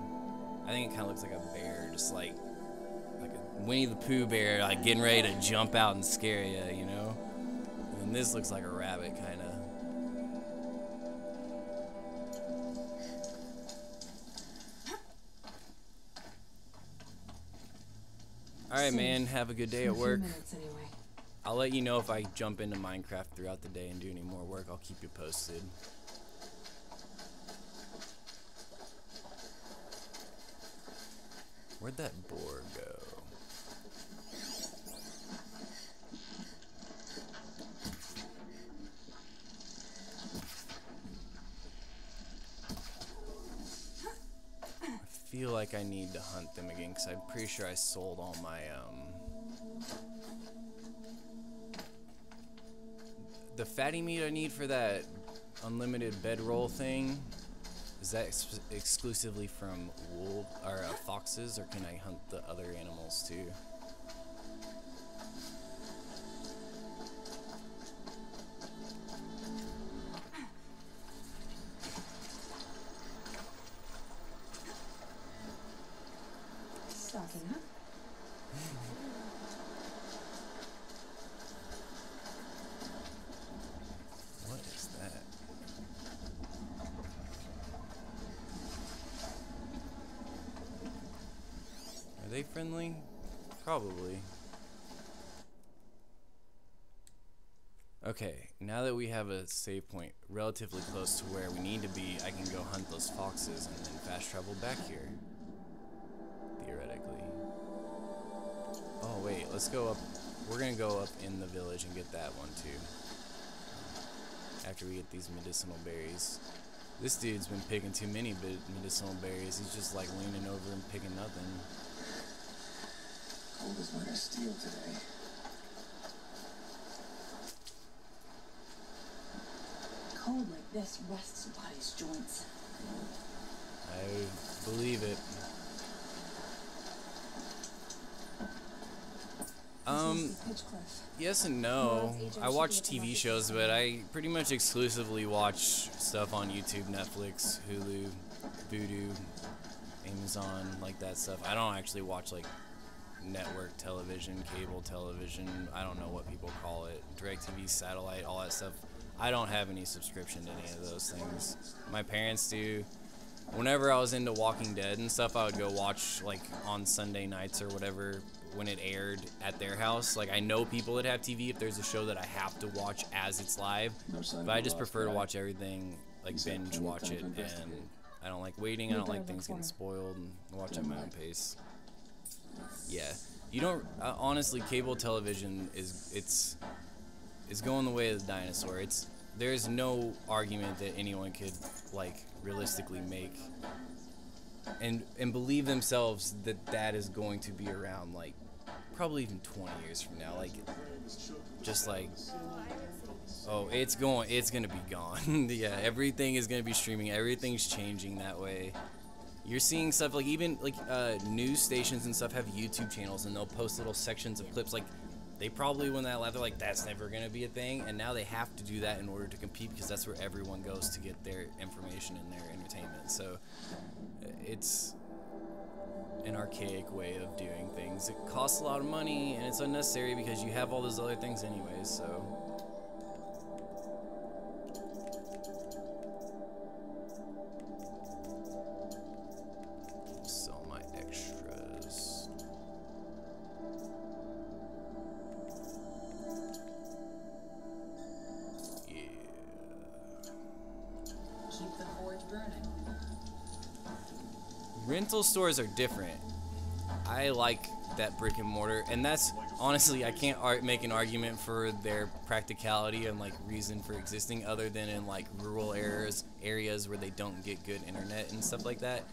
I think it kind of looks like a bear, just like a Winnie the Pooh bear, like getting ready to jump out and scare you, you know? And then this looks like a rabbit, kind of. Alright, man, have a good day at work. I'll let you know if I jump into Minecraft throughout the day and do any more work. I'll keep you posted. Where'd that boar go? I feel like I need to hunt them again because I'm pretty sure I sold all my the fatty meat I need for that unlimited bedroll thing. Is that exclusively from foxes, or can I hunt the other animals too? Stocking up. What is that? Are they friendly? Probably. Okay, now that we have a save point relatively close to where we need to be, I can go hunt those foxes and then fast travel back here. Theoretically. Oh wait, let's go up. We're gonna go up in the village and get that one too. After we get these medicinal berries. This dude's been picking too many medicinal berries. He's just like leaning over and picking nothing. Cold as winter steel today. Cold like this rusts a body's joints. I believe it. Yes and no. I watch TV shows, but I pretty much exclusively watch stuff on YouTube, Netflix, Hulu, Vudu, Amazon, like that stuff. I don't actually watch like network television, cable television, I don't know what people call it, DirecTV, satellite, all that stuff. I don't have any subscription to any of those things. My parents do. Whenever I was into Walking Dead and stuff, I would go watch like on Sunday nights or whatever when it aired at their house. Like I know people that have TV if there's a show that I have to watch as it's live, but I just prefer to watch everything, like binge watch it, and I don't like waiting, I don't like things getting spoiled, and watch at my own pace. Yeah, you don't, honestly, cable television is going the way of the dinosaur. There's no argument that anyone could like realistically make and believe themselves that is going to be around like probably even 20 years from now. Like just like, oh, it's gonna be gone. Yeah, everything is gonna be streaming. Everything's changing that way. You're seeing stuff like even like news stations and stuff have YouTube channels, and they'll post little sections of clips. Like they probably, when that live, they're like, that's never gonna be a thing, and now they have to do that in order to compete because that's where everyone goes to get their information and their entertainment. So it's an archaic way of doing things. It costs a lot of money and it's unnecessary because you have all those other things anyways. So sell my extras. Yeah. keep the forge burning. Rental stores are different. I like that brick and mortar, and that's honestly, I can't make an argument for their practicality and like reason for existing other than in like rural areas where they don't get good internet and stuff like that.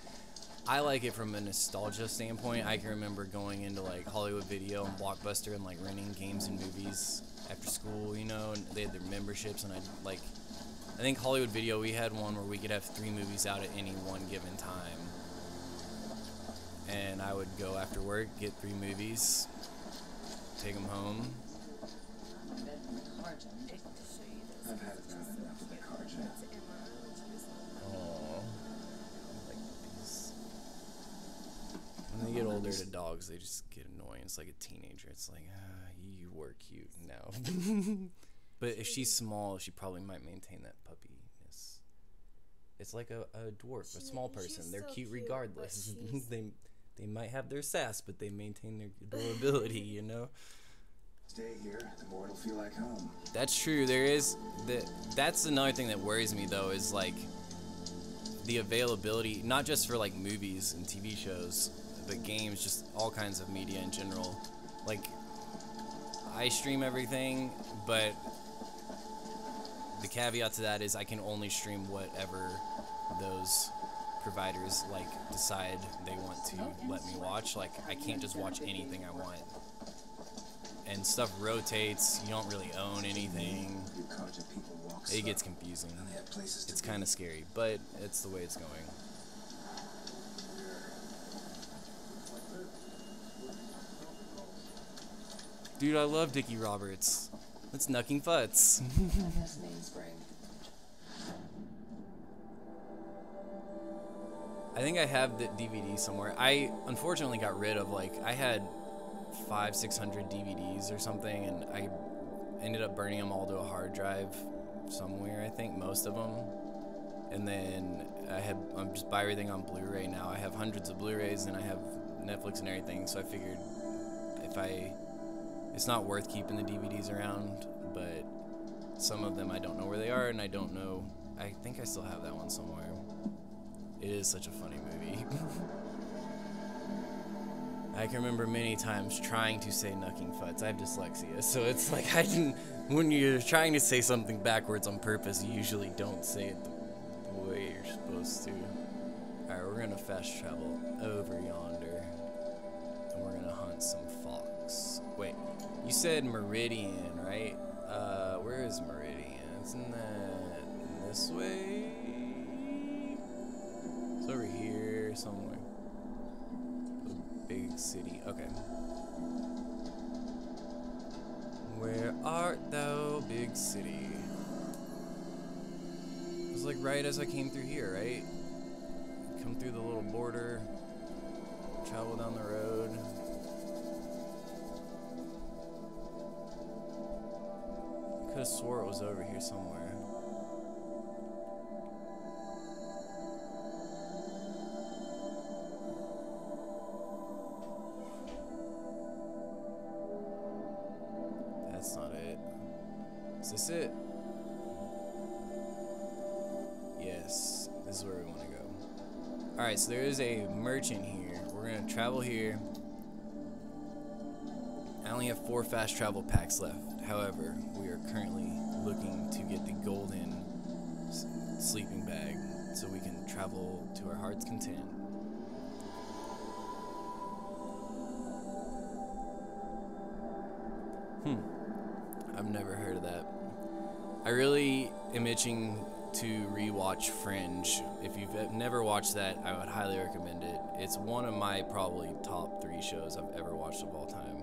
I like it from a nostalgia standpoint. I can remember going into like Hollywood Video and Blockbuster and like renting games and movies after school, you know, and they had their memberships, and I think Hollywood Video, we had one where we could have 3 movies out at any one given time. And I would go after work, get 3 movies, take them home. I've had enough of the car jet. Oh, like these. When they get older, the dogs, they just get annoying. It's like a teenager. It's like, you were cute now. But if she's small, she probably might maintain that puppiness. It's like a dwarf, a small person. They're so cute regardless. They might have their sass, but they maintain their adorability, you know? Stay here, the more it'll feel like home. That's true. That's another thing that worries me, though, is like the availability, not just for like movies and TV shows, but games, just all kinds of media in general. Like, I stream everything, but the caveat to that is I can only stream whatever those providers like decide they want to let me watch. Like, I can't just watch anything I want, and stuff rotates. You don't really own anything. It gets confusing. It's kind of scary, but it's the way it's going. Dude, I love Dickie Roberts. That's Knucking Futz. I think I have the DVD somewhere. I unfortunately got rid of, like, I had 500-600 DVDs or something, and I ended up burning them all to a hard drive somewhere, I think, most of them. And then I'm just buy everything on Blu-ray now. I have hundreds of Blu-rays, and I have Netflix and everything, so I figured it's not worth keeping the DVDs around, but some of them I don't know where they are, and I think I still have that one somewhere. It is such a funny movie. I can remember many times trying to say Knucking Futz. I have dyslexia, so it's like when you're trying to say something backwards on purpose, you usually don't say it the way you're supposed to. Alright, we're gonna fast travel over yonder, and we're gonna hunt some fox. Wait, you said Meridian, right? Where is Meridian? Isn't that this way? It's over here somewhere. The big city. Okay. Where art thou, big city? It was like right as I came through here, right? Come through the little border, travel down the road. Could have swore it was over here somewhere. That's not it. Is this it? Yes, this is where we want to go. Alright, so there is a merchant here. We're going to travel here. I only have 4 fast travel packs left. However, we are currently looking to get the golden sleeping bag so we can travel to our heart's content. I've never heard of that. I really am itching to rewatch Fringe. If you've never watched that, I would highly recommend it. It's one of my probably top 3 shows I've ever watched of all time.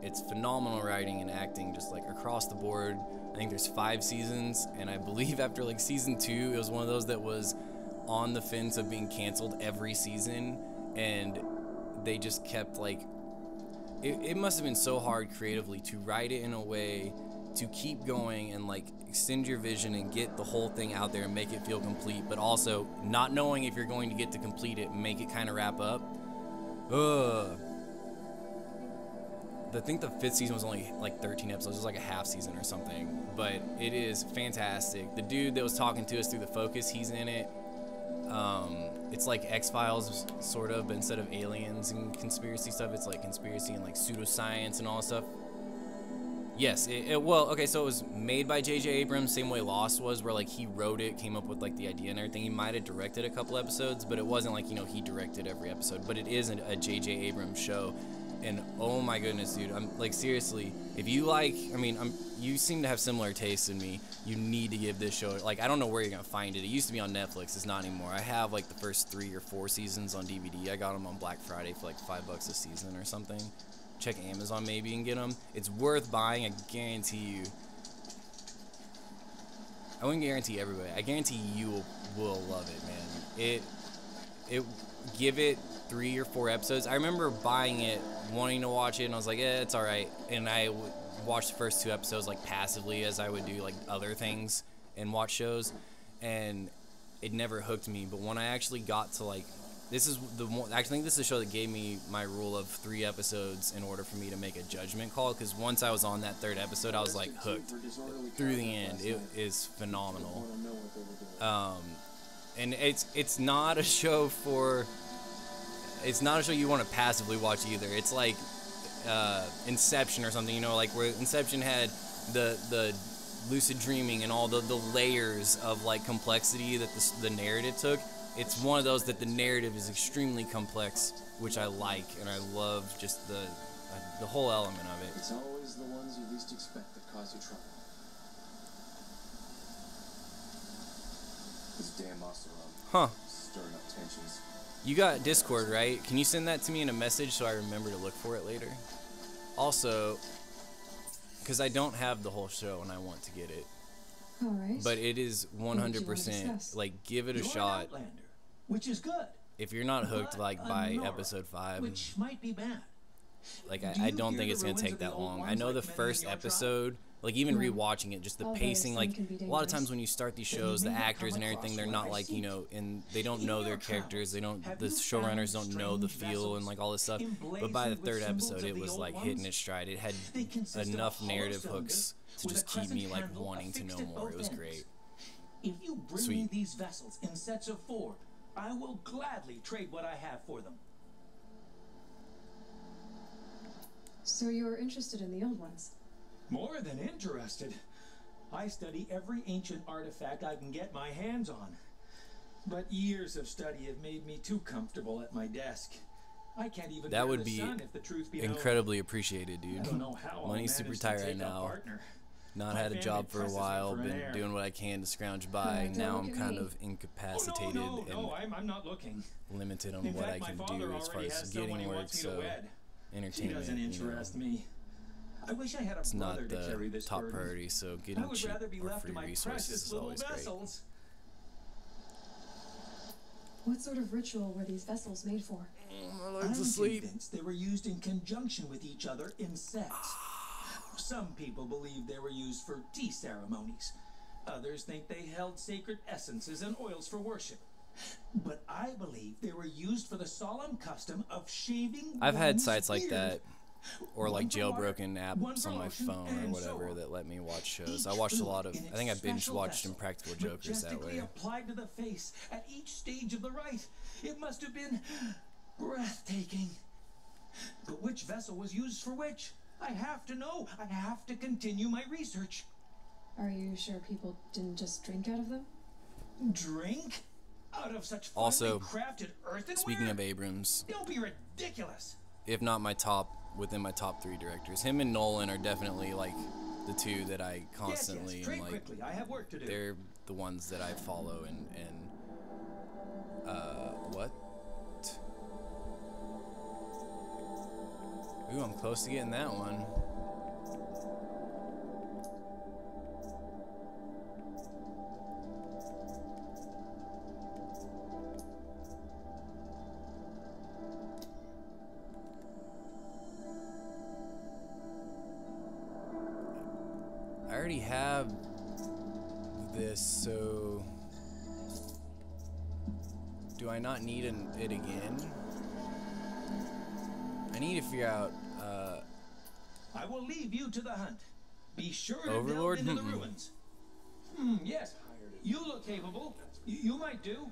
It's phenomenal writing and acting, just like across the board. I think there's 5 seasons, and I believe after like season 2, it was one of those that was on the fence of being canceled every season, and they just kept like, it must have been so hard creatively to write it in a way to keep going and like extend your vision and get the whole thing out there and make it feel complete, but also not knowing if you're going to get to complete it and make it kind of wrap up. I think the 5th season was only like 13 episodes. It was like a half season or something. But it is fantastic. The dude that was talking to us through the focus, he's in it. It's like X-Files, sort of, but instead of aliens and conspiracy stuff, it's like conspiracy and like pseudoscience and all that stuff. Yes, well, okay, so it was made by J.J. Abrams, same way Lost was, where like he wrote it, came up with like the idea and everything. He might have directed a couple episodes, but it wasn't like, you know, he directed every episode. But it is a J.J. Abrams show, and oh my goodness, dude, I'm like, seriously, if you like, I mean, you seem to have similar tastes in me. You need to give this show, like, I don't know where you're gonna find it. It used to be on Netflix, it's not anymore. I have like the first 3 or 4 seasons on DVD. I got them on Black Friday for like $5 a season or something. Check Amazon maybe and get them. It's worth buying, I guarantee you. I wouldn't guarantee everybody. I guarantee you will love it, man. Give it 3 or 4 episodes. I remember buying it, wanting to watch it, and I was like, it's alright. And I watched the first 2 episodes like passively, as I would do like other things and watch shows, and it never hooked me. But when I actually got to like, this is the one, I think this is the show that gave me my rule of 3 episodes in order for me to make a judgment call, because once I was on that 3rd episode, I was like hooked through the end. It is phenomenal. And it's not a show for, it's not a show you want to passively watch either. It's like Inception or something, you know, like where Inception had the lucid dreaming and all the layers of like complexity that the narrative took. It's one of those that the narrative is extremely complex, which I like, and I love just the whole element of it. It's always the ones you least expect that cause you trouble. This damn Oseram. Stirring up tensions. You got Discord, right? Can you send that to me in a message so I remember to look for it later? Also, because I don't have the whole show and I want to get it. All right. But it is 100%, like, give it a shot. Which is good. If you're not hooked, like, by episode 5, which might be bad. Like, I don't think it's gonna take that long. I know the first episode, like, even rewatching it, just the pacing, like, a lot of times when you start these shows, the actors and everything, they're not, like, you know, they don't know their characters, the showrunners don't know the feel and, like, all this stuff. But by the 3rd episode, it was, like, hitting its stride. It had enough narrative hooks to just keep me, like, wanting to know more. It was great. If you bring me these vessels in sets of 4, I will gladly trade what I have for them. So you're interested in the old ones? More than interested. I study every ancient artifact I can get my hands on. But years of study have made me too comfortable at my desk. I can't even that would the be sun if the truth be incredibly appreciated, dude. I don't know how Money's super tight right now. Not had a job for a while, been doing what I can to scrounge by. Now I'm kind of incapacitated and I'm not looking. limited on what I can do as far as getting work, so entertainment, you know, me. I wish I had a it's not brother to carry the this top burden. priority, so getting cheap or free resources is always great. What sort of ritual were these vessels made for? I'm convinced they were used in conjunction with each other in sets. Some people believe they were used for tea ceremonies. Others think they held sacred essences and oils for worship. But I believe they were used for the solemn custom of shaving. I've had sites like that, or like jailbroken apps on my phone or whatever that let me watch shows. I watched a lot of, I think I binge watched Impractical Jokers that way. Applied to the face at each stage of the rite. It must have been breathtaking. But which vessel was used for which? I have to know. I have to continue my research. Are you sure people didn't just drink out of them? Drink? Out of such Also, crafted earthenware? Speaking of Abrams, Don't be ridiculous. If not within my top 3 directors, him and Nolan are definitely like the 2 that I constantly am like. Quickly. I have work to do. They're the ones that I follow and what? Ooh, I'm close to getting that one. I already have this, so do I not need it again? I need to figure out I will leave you to the hunt. Be sure to Overlord? delve into the ruins. Yes, you look capable. You might do.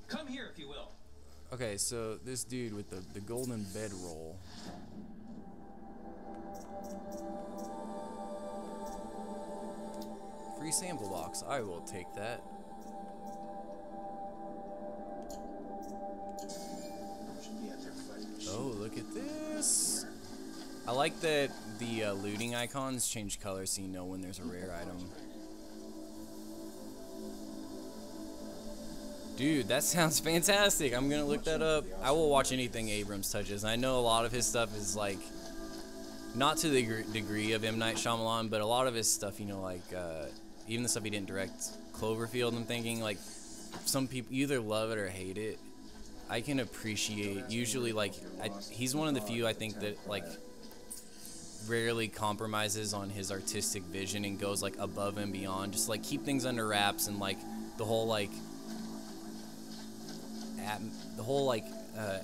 Come here if you will. Okay, so this dude with the golden bedroll. Free sample box. I will take that. Oh, look at this. I like that the looting icons change color so you know when there's a rare item. Dude, that sounds fantastic. I'm gonna look that up. I will watch anything Abrams touches. I know a lot of his stuff is like, not to the degree of M. Night Shyamalan, but a lot of his stuff, you know, like, even the stuff he didn't direct, Cloverfield, I'm thinking, like, some people either love it or hate it. I can appreciate, usually, like, he's one of the few, I think, that, like, rarely compromises on his artistic vision and goes, like, above and beyond. Just, like, keep things under wraps and, like, the whole, like,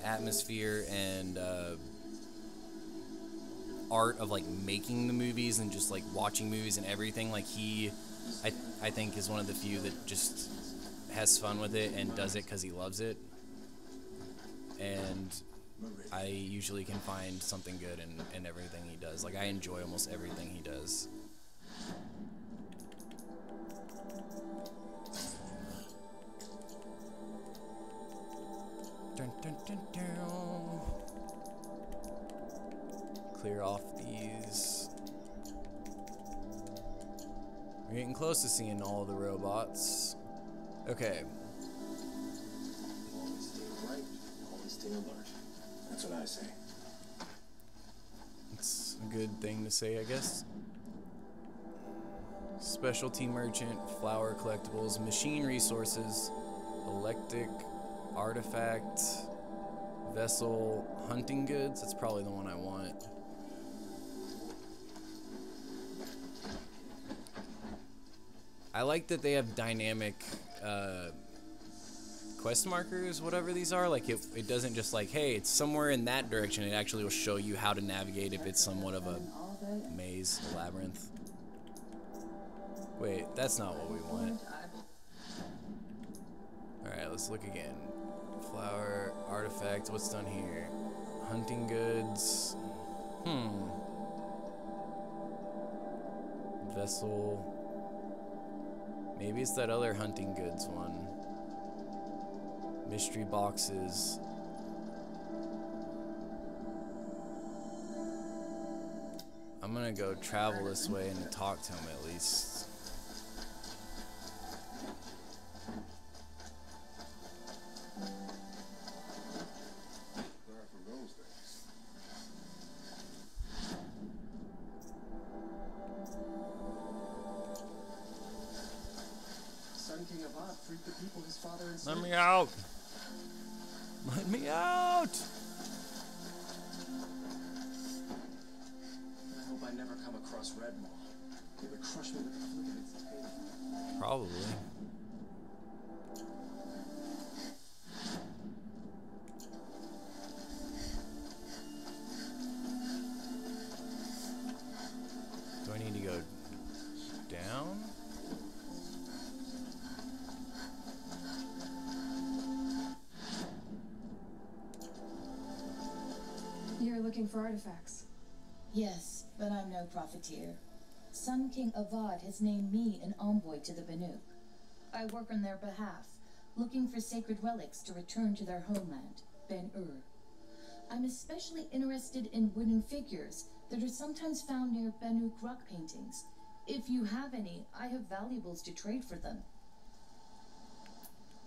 atmosphere and art of like making the movies and just like watching movies and everything. Like I think is one of the few that just has fun with it and does it because he loves it. And I usually can find something good in everything he does. Like I enjoy almost everything he does. Dun, dun, dun, dun. Clear off these. We're getting close to seeing all the robots. Okay. Always stay bright, always stay alert. That's what I say. It's a good thing to say, I guess. Specialty merchant, flower collectibles, machine resources, electric, artifact, vessel, hunting goods. That's probably the one I want. I like that they have dynamic quest markers, whatever these are. Like it doesn't just like, hey, it's somewhere in that direction. It actually will show you how to navigate if it's somewhat of a maze, a labyrinth. Wait, that's not what we want. Alright, let's look again. Flower, artifact, what's done here? Hunting goods. Vessel. Maybe it's that other hunting goods one. Mystery boxes. I'm gonna go travel this way and talk to him at least. Let me out! Let me out! I hope I never come across Red Maw. It would crush me with the flick of its tail. Probably. Do I need to go down? You're looking for artifacts. Yes, but I'm no profiteer. Sun King Avad has named me an envoy to the Banuk. I work on their behalf, looking for sacred relics to return to their homeland, Ben-Ur. I'm especially interested in wooden figures that are sometimes found near Banuk rock paintings. If you have any, I have valuables to trade for them.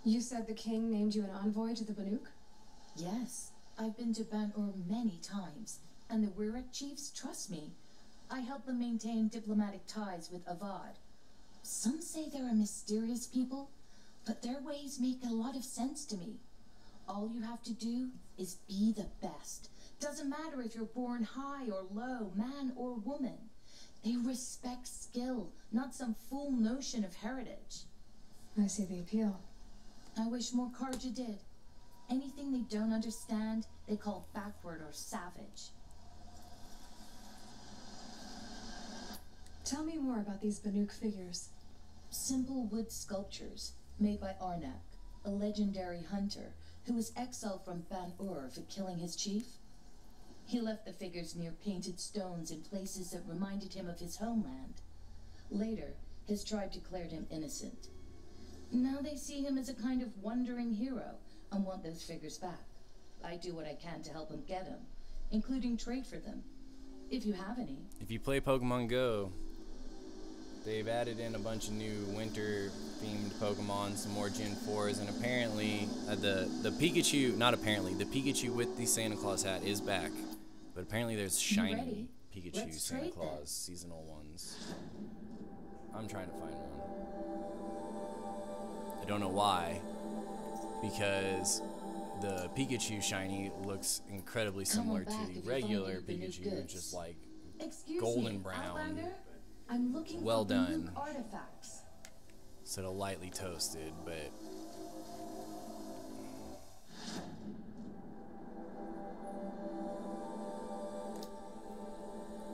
You said the king named you an envoy to the Banuk? Yes, I've been to Ben-Ur many times, and the Wirat chiefs trust me. I help them maintain diplomatic ties with Avad. Some say they're a mysterious people, but their ways make a lot of sense to me. All you have to do is be the best. Doesn't matter if you're born high or low, man or woman. They respect skill, not some fool notion of heritage. I see the appeal. I wish more Karja did. Anything they don't understand, they call backward or savage. Tell me more about these Banuk figures. Simple wood sculptures made by Arnak, a legendary hunter who was exiled from Ban-Ur for killing his chief. He left the figures near painted stones in places that reminded him of his homeland. Later, his tribe declared him innocent. Now they see him as a kind of wandering hero and want those figures back. I do what I can to help him get them, including trade for them, if you have any. If you play Pokemon Go, they've added in a bunch of new winter-themed Pokemon, some more Gen 4s, and apparently the Pikachu, not apparently, the Pikachu with the Santa Claus hat is back. But apparently there's shiny Pikachu Santa Claus seasonal ones. I'm trying to find one. I don't know why, because the Pikachu shiny looks incredibly similar to the regular Pikachu, just like golden brown. I'm looking well for done. artifacts. Instead of lightly toasted, but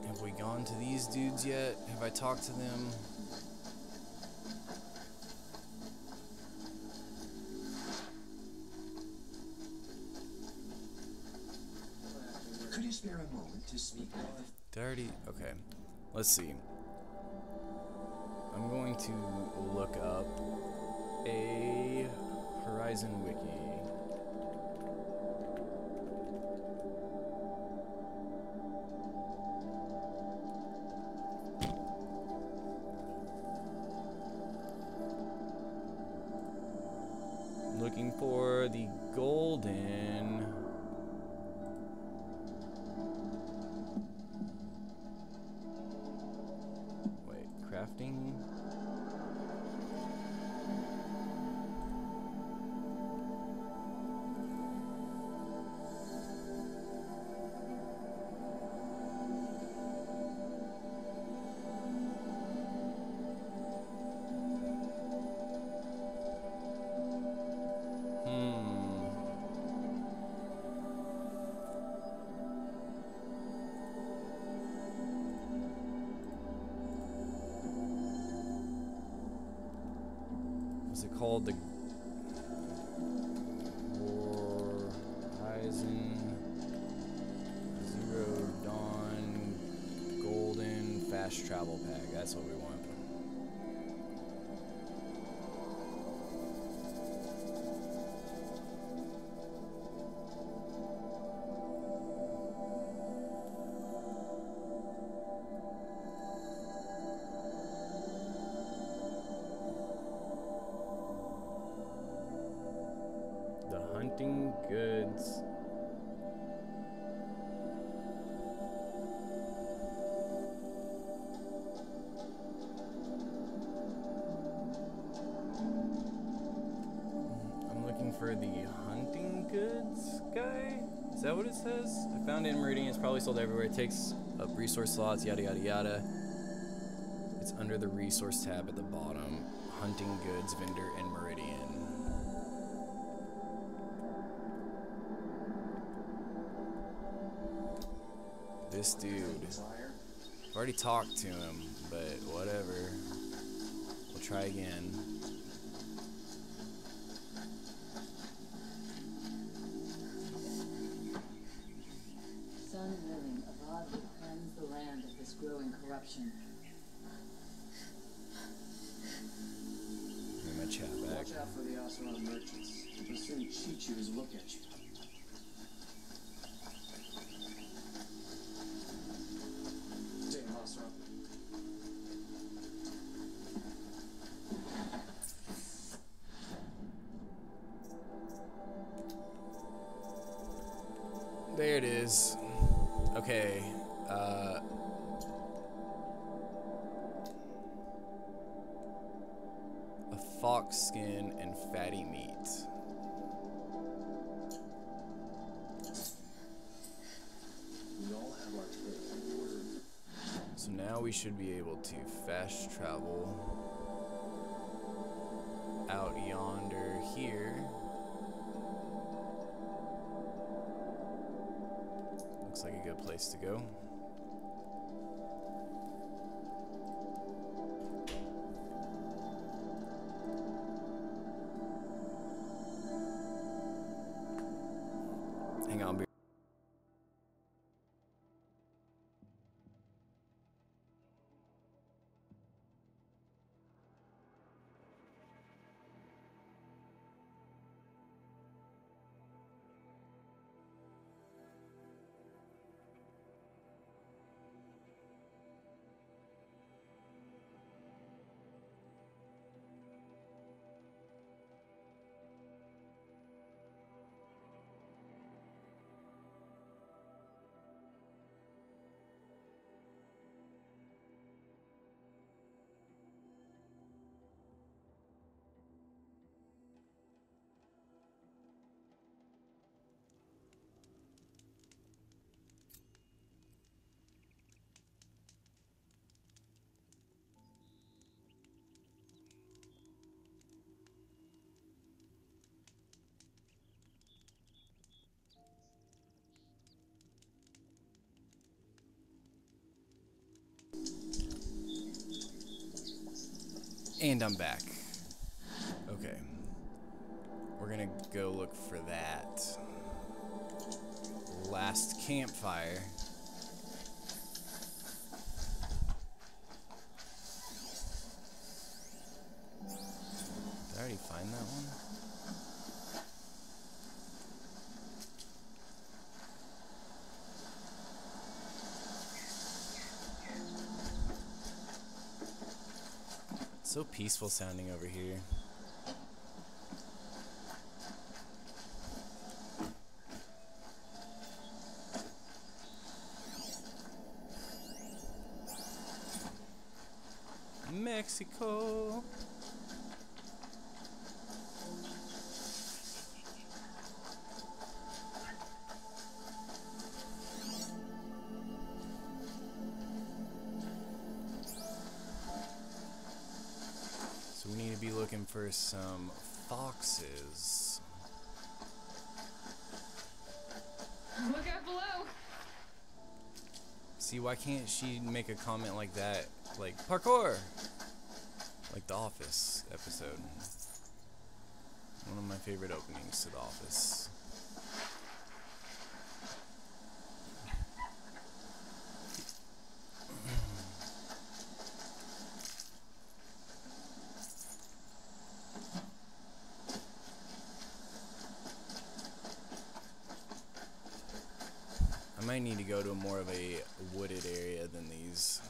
have we gone to these dudes yet? Have I talked to them? Could you spare a moment to speak with? Did I already? Okay. Let's see. I'm going to look up a Horizon wiki. Looking for the golden. Wait, crafting. What's it called? The Horizon Zero Dawn Golden Fast Travel Pack. That's what we want. Hunting goods. I'm looking for the hunting goods guy. Is that what it says? I found it in Meridian. It's probably sold everywhere. It takes up resource slots, yada yada yada. It's under the resource tab at the bottom. Hunting goods vendor in Meridian. This dude. I've already talked to him, but whatever. We'll try again. Sun willing, Avad will cleanse the land of this growing corruption. Give my chat back. Watch out for the Oseram merchants. They'll soon cheat you as look at you. There it is. Okay. A fox skin and fatty meat. We all have our trip in order. So now we should be able to fast travel out yonder here. Looks like a good place to go. And I'm back. Okay. We're gonna go look for that last campfire. Did I already find that one? So peaceful sounding over here. Mexico. So we need to be looking for some foxes. Look out below! See, why can't she make a comment like that? Like, parkour! Like The Office episode. One of my favorite openings to The Office. I might need to go to more of a wooded area than these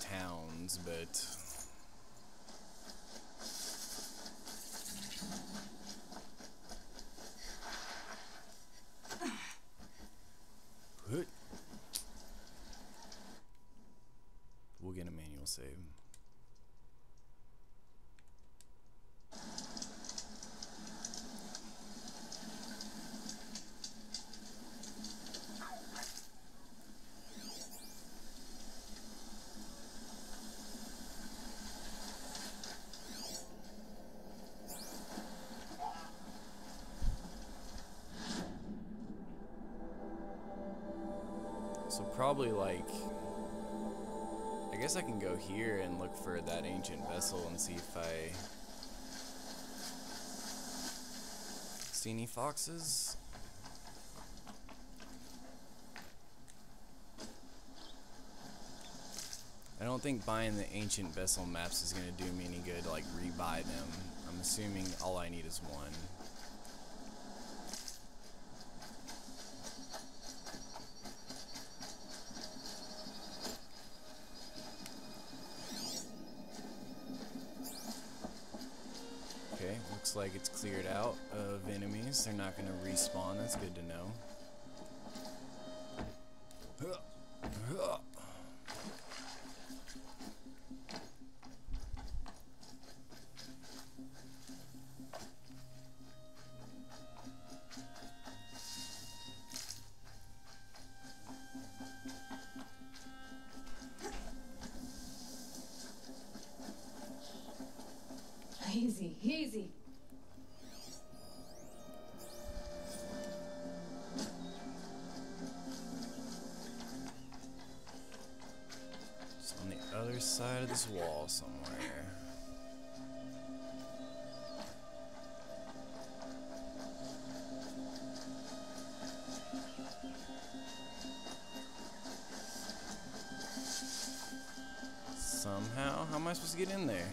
towns, but we'll get a manual save. So probably like, I guess I can go here and look for that ancient vessel and see if I see any foxes. I don't think buying the ancient vessel maps is gonna do me any good to like rebuy them. I'm assuming all I need is one. Looks like it's cleared out of enemies. They're not going to respawn. That's good to know. Easy, easy. It's on the other side of this wall somewhere. Somehow? How am I supposed to get in there?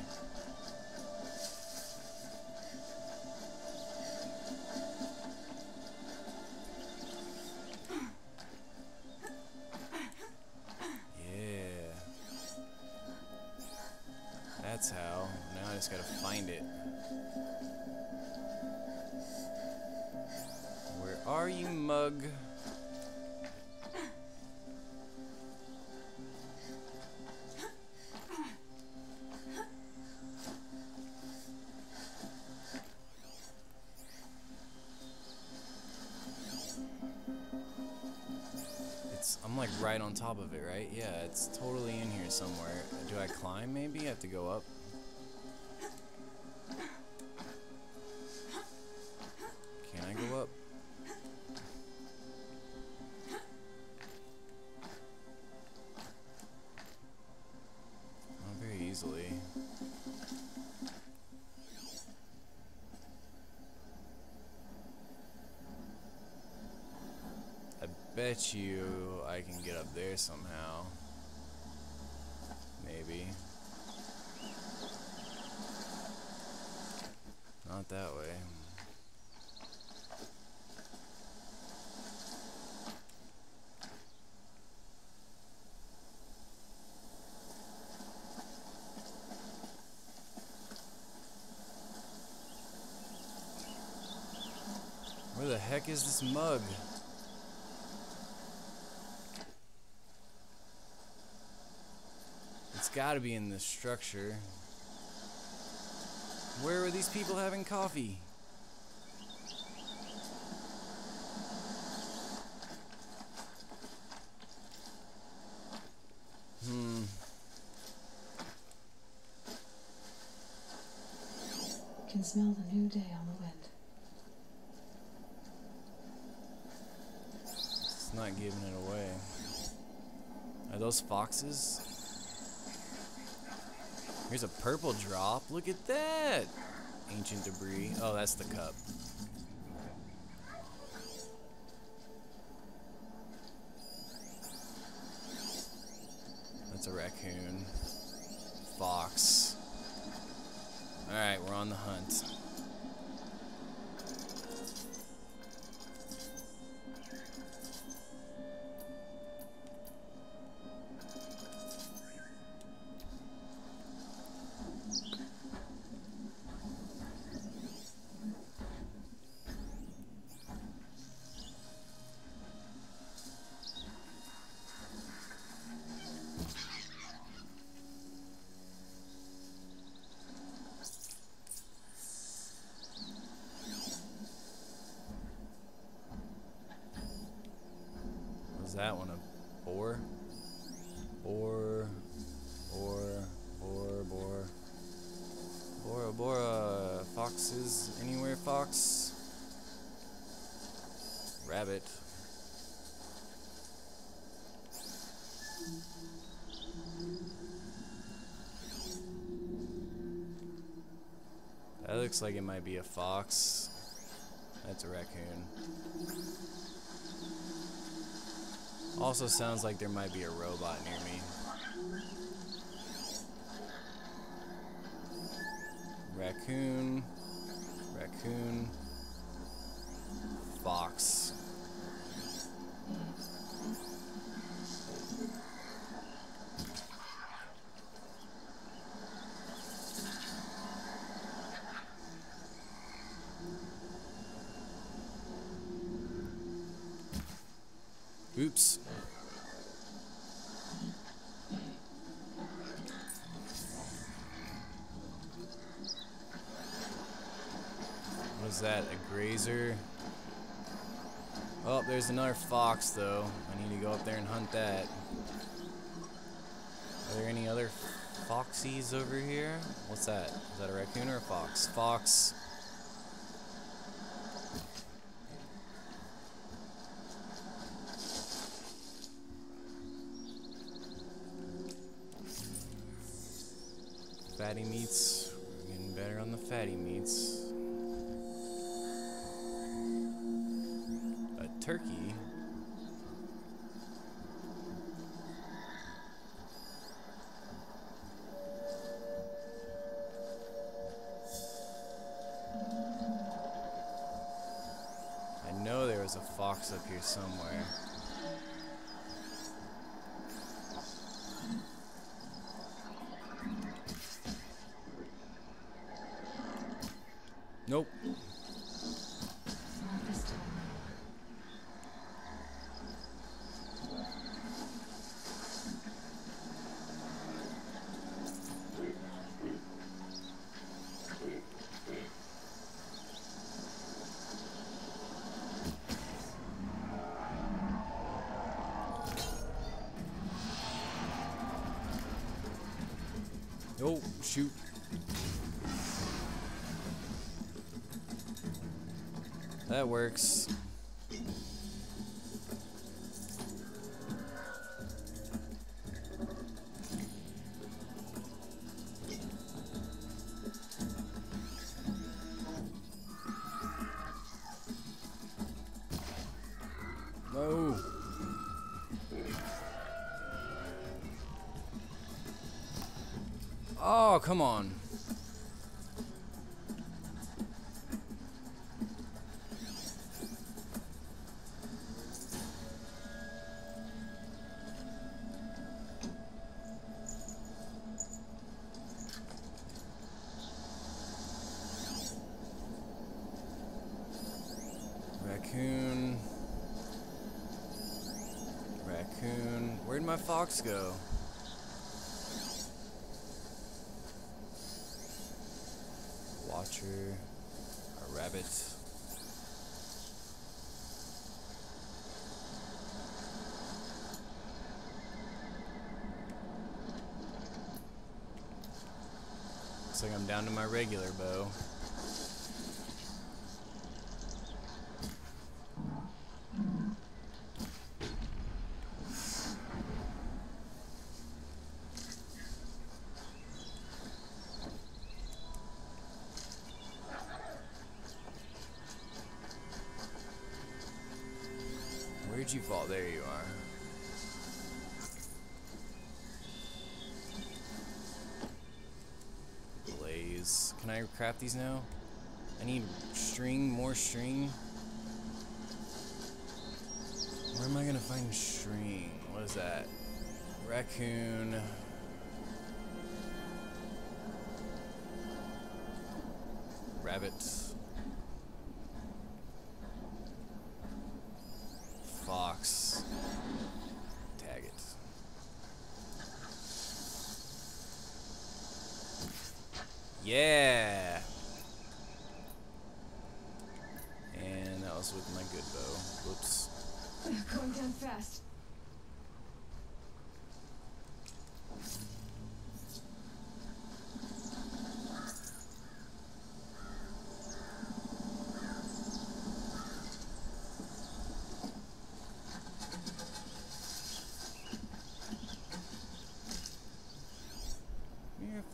That's how. Now I just gotta find it. Where are you, mug? I'm like right on top of it, right? Yeah, it's totally in here somewhere. Do I climb maybe? I have to go up. Can I go up? Not very easily. bet you I can get up there somehow. Maybe. Not that way. Where the heck is this mug? It's gotta be in this structure. Where are these people having coffee? Can smell the new day on the wind. It's not giving it away. Are those foxes? Here's a purple drop. Look at that! Ancient debris. Oh, that's the cup. That's a raccoon. Fox. Alright, we're on the hunt. That one a boar? Boar. Bora. Foxes anywhere, fox? Rabbit. That looks like it might be a fox. That's a raccoon. Also sounds like there might be a robot near me. Raccoon. Raccoon. Fox. Oops. What is that? A grazer? Oh, there's another fox though. I need to go up there and hunt that. Are there any other foxies over here? What's that? Is that a raccoon or a fox? Fox. Fatty meats. We're getting better on the fatty meats. A turkey. I know there was a fox up here somewhere. Nope. Not this time. Oh, shoot. That works. No. come on. Raccoon. Raccoon. Where'd my fox go? Watcher. A rabbit. Looks like I'm down to my regular bow. Where'd you fall? There you are. Blaze. Can I craft these now? I need string, more string. Where am I gonna find string? What is that? Raccoon. Rabbit. Fox. Tag it. Yeah. And that was with my good bow. Whoops. Going down fast.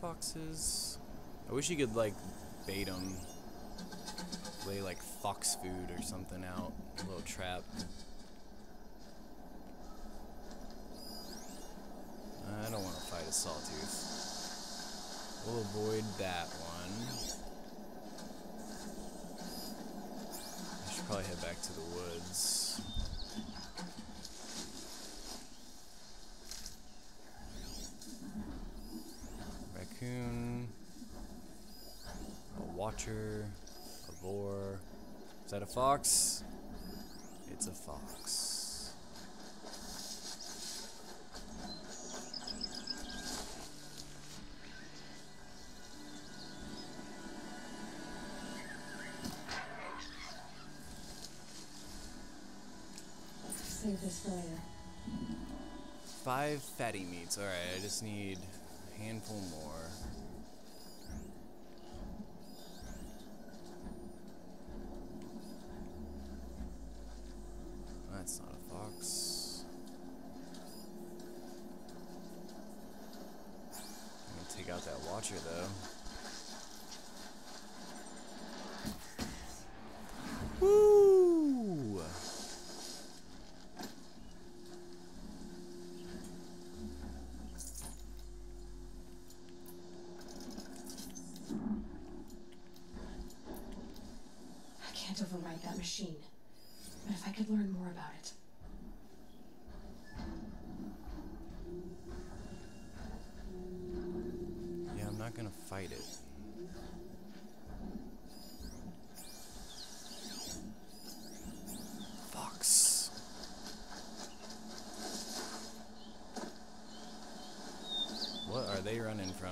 Foxes. I wish you could like bait them, lay like fox food or something out, a little trap. I don't want to fight a sawtooth. We'll avoid that one. I should probably head back to the woods. Raccoon, a watcher, a boar. Is that a fox? It's a fox. Save this for later. 5 fatty meats. Alright, I just need a handful more. That's not a fox. I'm gonna take out that watcher though. Woo! I can't override that machine. But if I could learn more about it. Yeah, I'm not gonna fight it. Fox. What are they running from?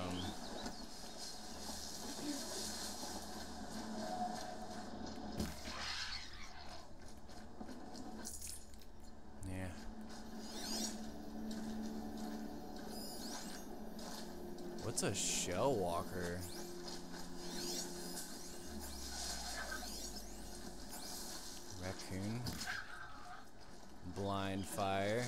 What's a shell walker? Raccoon. Blind fire.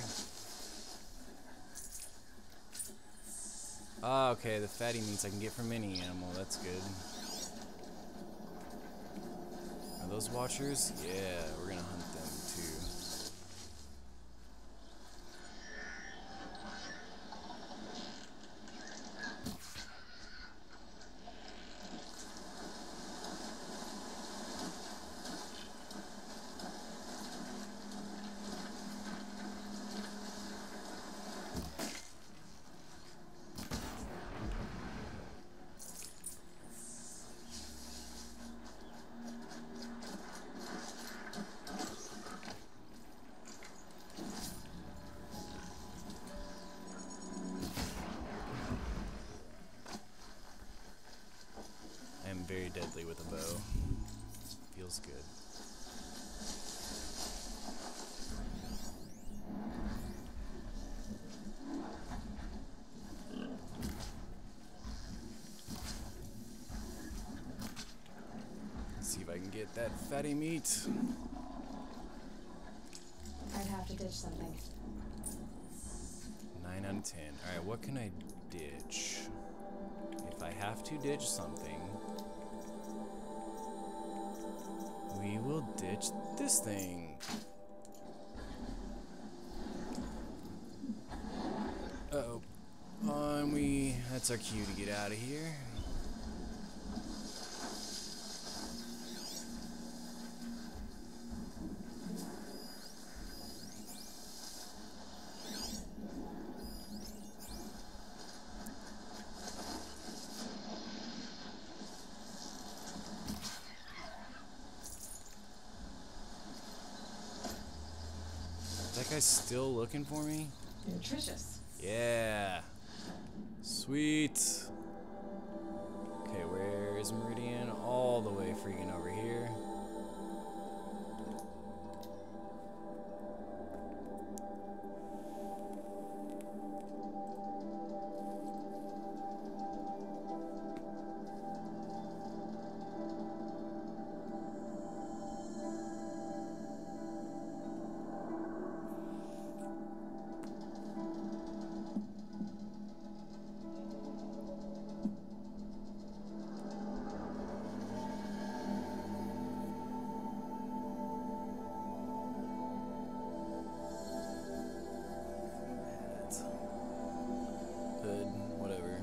Ah, okay, the fatty meats I can get from any animal. That's good. Are those watchers? Yeah, we're gonna hunt them too. feels good. See if I can get that fatty meat. I'd have to ditch something. 9 out of 10. Alright, what can I ditch? If I have to ditch something, we will ditch this thing. Uh-oh. And that's our cue to get out of here. That guy's still looking for me? Nutritious. Yeah. Sweet. Okay, where is Meridian? All the way freaking over here. Whatever.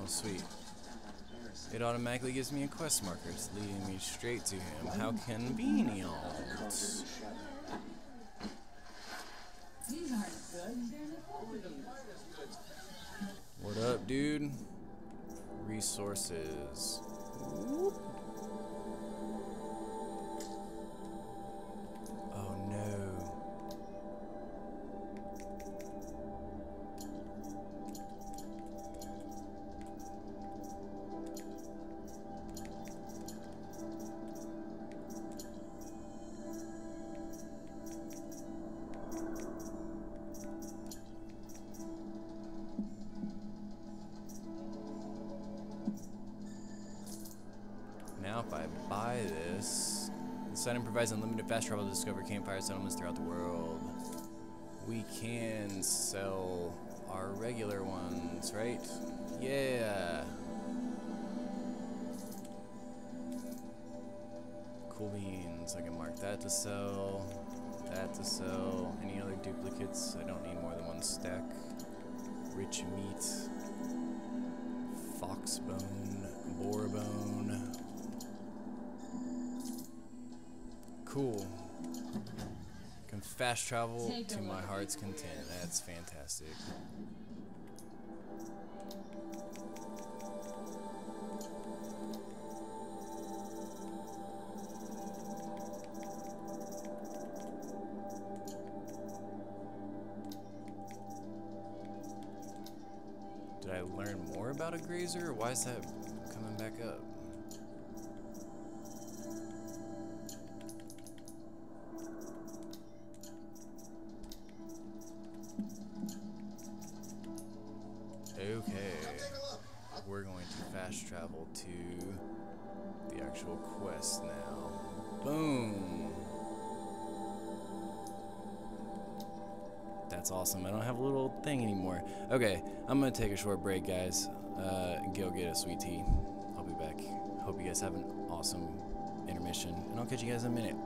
Sweet. It automatically gives me a quest marker. It's leading me straight to him. How convenient. These aren't good. What up, dude? Resources. Whoop. Oh no. Now if I buy this, this item provides unlimited fast travel to discover campfire settlements throughout the world. We can sell our regular ones, right? Yeah. Cool beans. I can mark that to sell. That to sell. Any other duplicates? I don't need more than one stack. Rich meat. Fox bone. Boar bone. Cool. Can fast travel to my heart's content. That's fantastic. Did I learn more about a grazer? Why is that coming back up? Okay, we're going to fast travel to the actual quest now. Boom! That's awesome. I don't have a little thing anymore. Okay, I'm gonna take a short break, guys. Go get a sweet tea. I'll be back. Hope you guys have an awesome intermission, and I'll catch you guys in a minute.